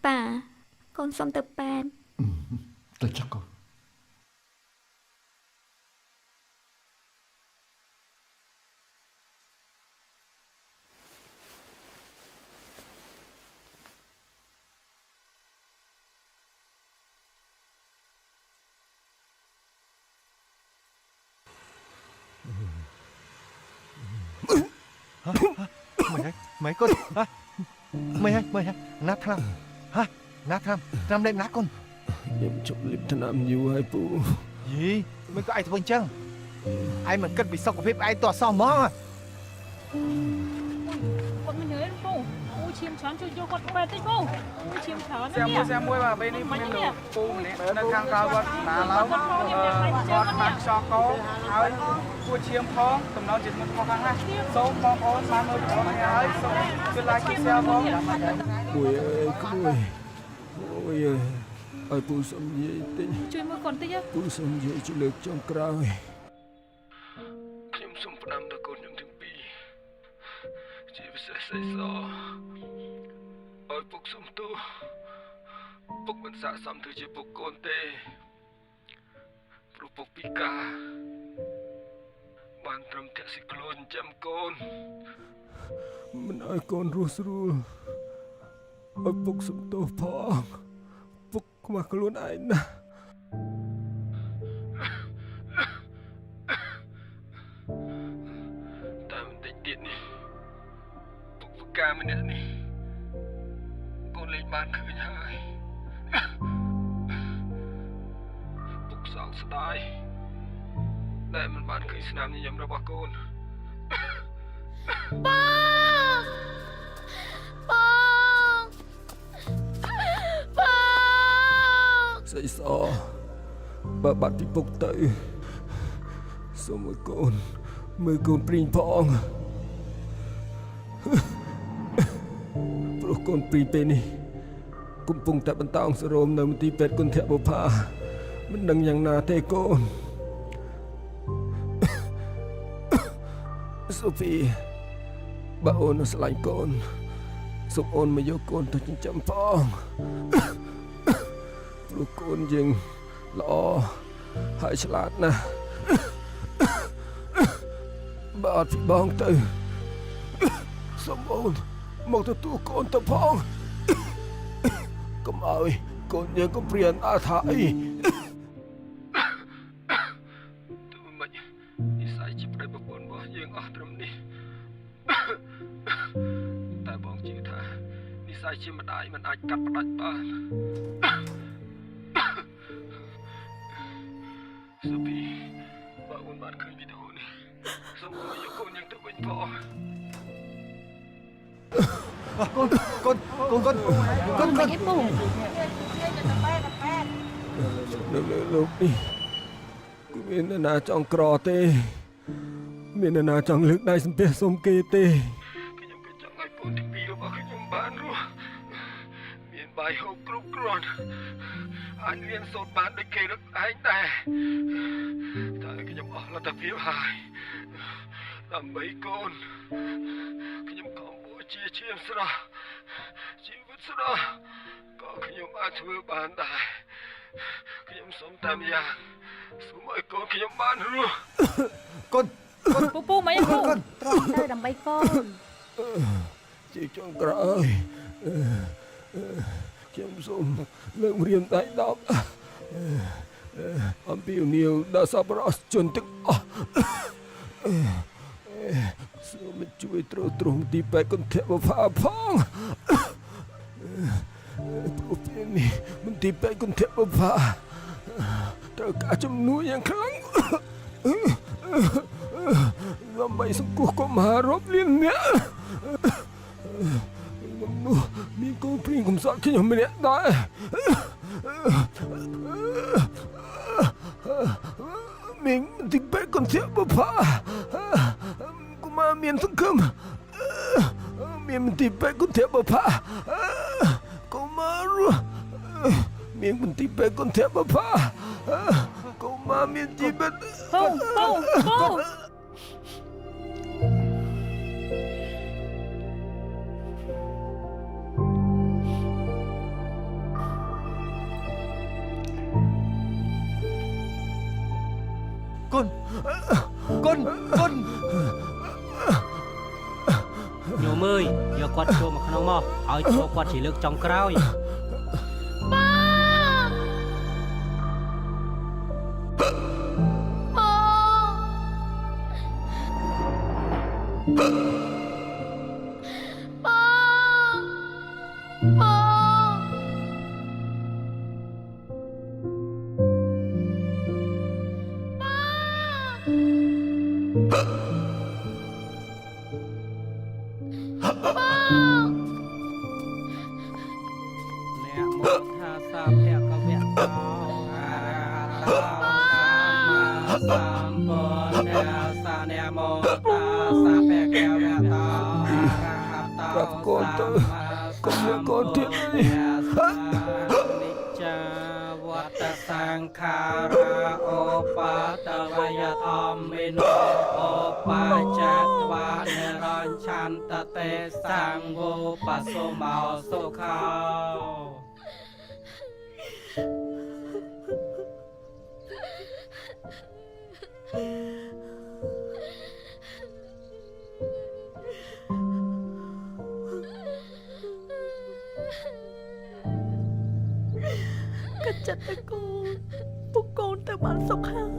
ប៉ាកូនសុំទៅប៉ែត ទៅចុះកូន mấy con mấy nát tham hả nát tham lên nát con em chụp clip thân âm nhiều hay phụ gì mấy có ai thôi chăng ai mà cất bị sốc của phép ai tỏa sao mó à con mình nhớ đến phụ ui chim chán chui vô con bè tích phụ ui chim chán nó xe mua mà bên đi bên đườngปูnày nó khang cao quá là lắm con mặc cho có ơi cua chiêm phong tầm nó chỉ một con ha số con có 30 con này ơi số cứ lại chiếc xe phong Ôi ơi ôi ơi ơi phụ xong gì tính chui mưa còn tích á phụ xong gì chịu lực trong càoខ្ញុំសូមផ្ដាំដល់កូនខ្ញុំទាំងពីរជាពិសេសស្អីសឲ្យពុកសុំទោសពុកមិនស័ក្តិសមធ្វើជាពុកកូនទេព្រោះពុកពិការបានត្រឹមតែស៊ីខ្លួនចាំកូនមិនឲ្យកូនរស់ស្រួលឲ្យពុកសុំទោសផងពុកខ្មាស់ខ្លួនឯងណាស់ទៀតនេះពុកផ្កាម្នាក់នេះកូនលេងបានឃើញហើយពុកសោកស្ដាយដែលមិនបានឃើញស្នាមញញឹមរបស់កូនស្អីសបើបាត់ពីពុកទៅសូមឲ្យកូនមើលកូនព្រីងផងព្រោះកូនព្រីងពេលនេះកំពុងតែបន្តអង្សរោមនៅមន្ទីរពេទ្យគុណធបុប្ផាមិនដឹងយ៉ាងណាទេកូនសូហ្វីបើអូនស្រឡាញ់កូនសូមអូនមកយកកូនទៅចិញ្ចឹមផងព្រោះកូនយើងល្អហើយឆ្លាតណាស់បើអត់ពីបងទៅសូមអូនមកទទួលកូនទៅផងកុំឲ្យកូនយើងកំព្រានអត់ថាអីទោះមិននិស័យជាប្តីប្រពន្ធរបស់យើងអស់ត្រឹមនេះតែបងជឿថានិស័យជាម្ដាយមិនអាចកាត់ផ្ដាច់បានសូហ្វីបើអូនបានឃើញវីដេអូនេះសូមមកយកកូនយើងទៅវិញផងcon Mày ép bù lúc đi miền nào trong cỏ tê miền nào trong lực đây xem biết sông kê tê cái nhom cái chẳng ai bốn thì bị vào cái nhom bán rồi miền bài hậu cướp cron anh liên sốt bán để kê được anh này tại cái nhom ở là tập phiếu hài làm mấy con cái nhom có bố chia chia sra chia vứt sra có cái nhom ăn thưa bán đại cái nhom sống tam giang xuống mọi con cái nhom bán rồi con Pu mấy con tròn nơi đầm bay con chị chọn cỡ ơi kiếm sống lượng riêng tại đó ông biểu nhiều đã sao bỏ chuẩn tức sao mình chui trâu trùng đi bay con thẹp vào phá phong ini mình đi bay con thẹp vào phá tất cả trong núi yang khăng Lambai sungguh kau mengharap liannya. Minggu pering kum sakit yang melihat dah. Ming tiba kon siap bapa. Kuma mian sungkem. Ming tiba kon siap bapa. Kuma ru. Ming tiba kon siap bapa. បើមានជីវិត ពូពូ គុណ ញោមអើយយកគាត់ចូលមកក្នុងមកឲ្យចូលគាត់ជាលើកចុងក្រោយ អ្នកមកថាសាភៈកវៈតោអារហតោសម្មាសម្ពុទ្ធសានមោតាសាភៈកវៈតោអារហតោប្រាប់កូនទៅកុំលើកូនទៀតនិច្ចាវតសង្ខារាអូបាតវយធម្មិនោអូបាចត្វានិរញ្ឆន្តតេសង្ឃោបសុមោសុខោ កាត់ចិត្តទៅកូនពុកកូនទៅបានសុខហើយ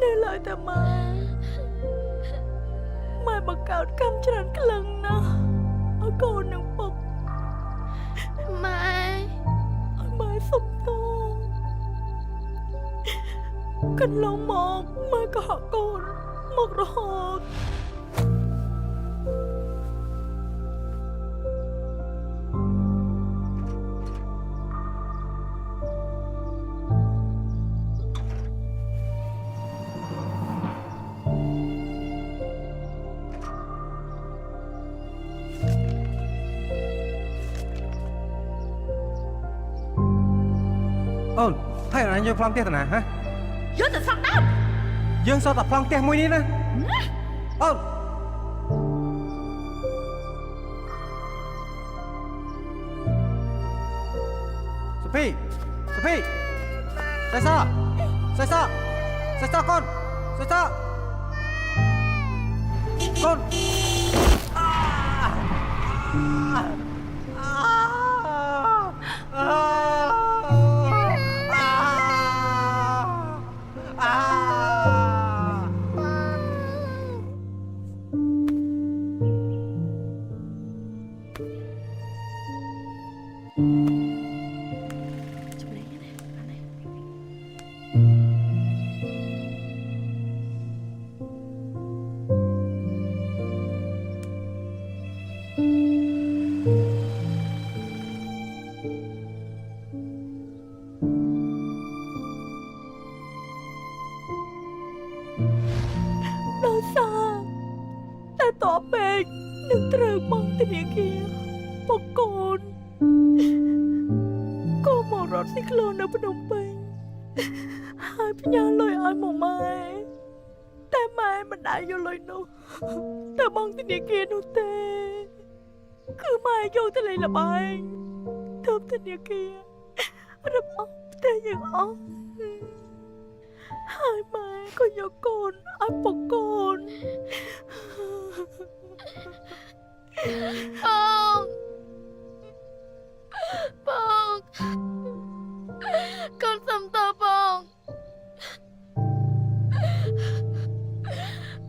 នៅឡើយតែម៉ែបង្កើតកម្មច្រើនខ្លាំងណាស់ឲ្យកូននឹងពុកម៉ែឲ្យម៉ែសុំទោសកន្លងមកម៉ែក៏ហៅកូនមករហូត អូនហើយអញយកប្លង់ផ្ទះទៅណាហ៎ យកទៅសក់ដើម យើងសតតែប្លង់ផ្ទះមួយនេះណាអូនសុភីសេសកូនសេសកូន ដោយសារតែតបពេកនឹងត្រូវបងធនាគារពុកកូនក៏មករត់ស៊ីក្លូននៅភ្នំពេញហើយផ្ញើលុយឲ្យមកម៉ែតែម៉ែមិនដែលយកលុយនោះទៅបងធនាគារនោះទេគឺម៉ែយកទៅលេងល្បែងទៅធនាគាររបស់ផ្ទះយើងអស់ហើយម៉ែក៏យកកូនឲ្យពុកកូនបងកូនសុំតបបង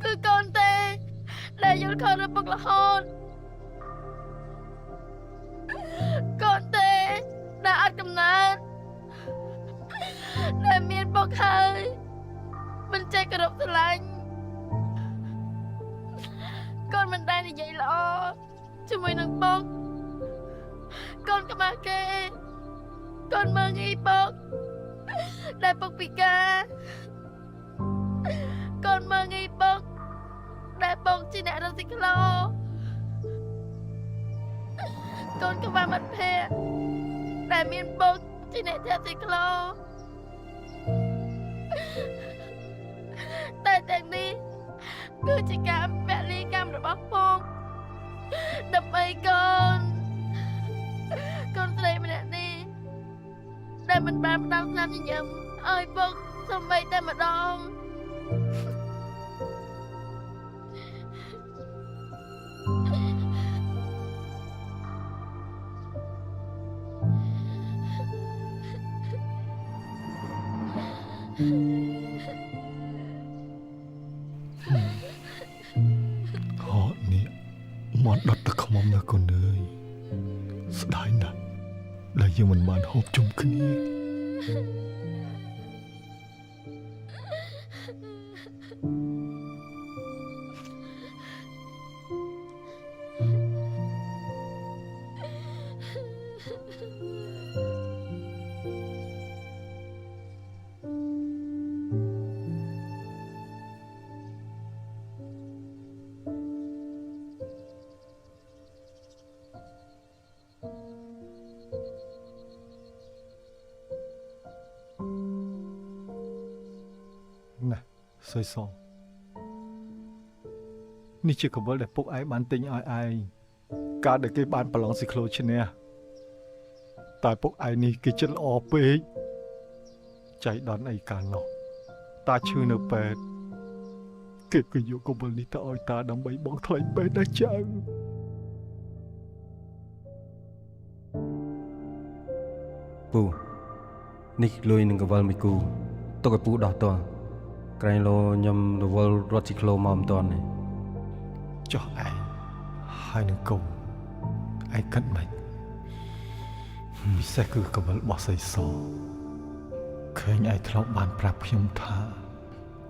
គឺកូនទេដែលយល់ខុសរបស់ពុករហូតកូនទេដែលអត់កំណើតដែលមានពុកហើយមិនចេះគោរពស្រឡាញ់កូនមិនដែលនិយាយល្អជាមួយនឹងពុកកូនខ្មាស់គេកូនមើងងាយពុកដែលពុកពិការកូនមើងងាយពុកដែលពុកជាអ្នករត់ស៊ីក្លូកូនខ្វះមិត្តភក្តិដែលមានពុកជាអ្នកធាត់ស៊ីក្លូ គឺជាការពលីកម្មរបស់ផងដើម្បីកូនស្រីម្នាក់នេះដែលមិនបានផ្ដល់ស្នាមញញឹមឲ្យពុកសូម្បីតែម្ដងហត់នេះមកដុតទឹកខ្មុំនៅកូនអើយស្ដាយណាស់ដែលយើងមិនបានហូបជុំគ្នា ណាសយសនេះជាកវលដែលពុកឯងបានទិញឲ្យឯងកាលដែលគេបានប្រឡងស៊ីក្លូឈ្នះតែពុកឯងនេះគេចិត្តល្អពេកចៃដន្យអីកាលនោះតាឈឺនៅពេទ្យគេក៏យកកវលនេះទៅឲ្យតាដើម្បីបង់ថ្លៃពេទ្យដល់ចៅពូនេះលុយនឹងកវលមួយគូទុកឲ្យពូដោះតោះក្រែងលោខ្ញុំរវល់រត់ស៊ីក្លូមកមិនតាន់ទេចុះឯងហើយនឹងកូនឯងគិតមិនពិសេសគឺកវលរបស់សៃសឃើញឯងធ្លាប់បានប្រាប់ខ្ញុំថា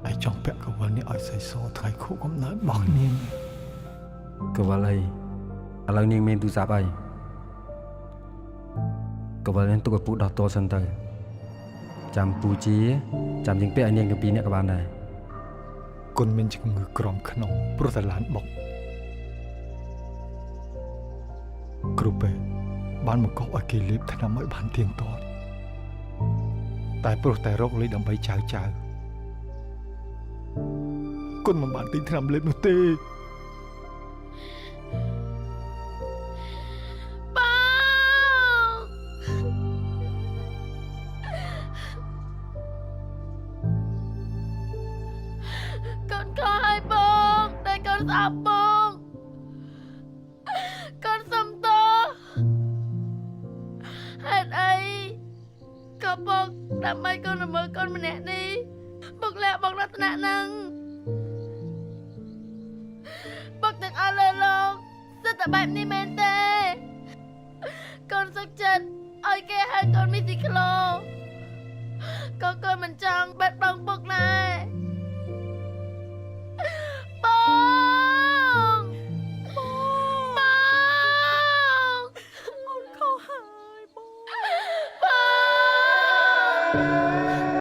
ឯងចង់ពាក់កវលនេះឲ្យសៃសថ្ងៃខួបកំណើតរបស់នាងកវលអីឥឡូវនាងមានទូរស័ព្ទអីកវលនេះទុកឲ្យពូដោះតោះសិនទៅចាំពូជាចាំយើងពាក់ឲ្យនាងទាំងពីរនាក់ក៏បានដែរគុណមានជំងឺក្រំក្នុងព្រោះតែឡានបុកគ្រូពេទ្យបានបង្កប់ឲ្យគេលេបថ្នាំឲ្យបានទៀងទាត់តែព្រោះតែរកលុយដើម្បីចៅគុណមិនបានទិញថ្នាំលេបនោះទេស្អប់បងកូនសុំទោសហេតុអីក៏បងដើម្បីកូនល្មើកូនម្នាក់នេះបុកលាក់បងដល់ថ្នាក់ហ្នឹងបុកទាំងអស់លើលោកសិតតែបែបនេះមែនទេកូនសុខចិត្តឲ្យគេហៅកូនមីស៊ីក្លូក៏កូនមិនចង់បាត់បង់បុកដែរបង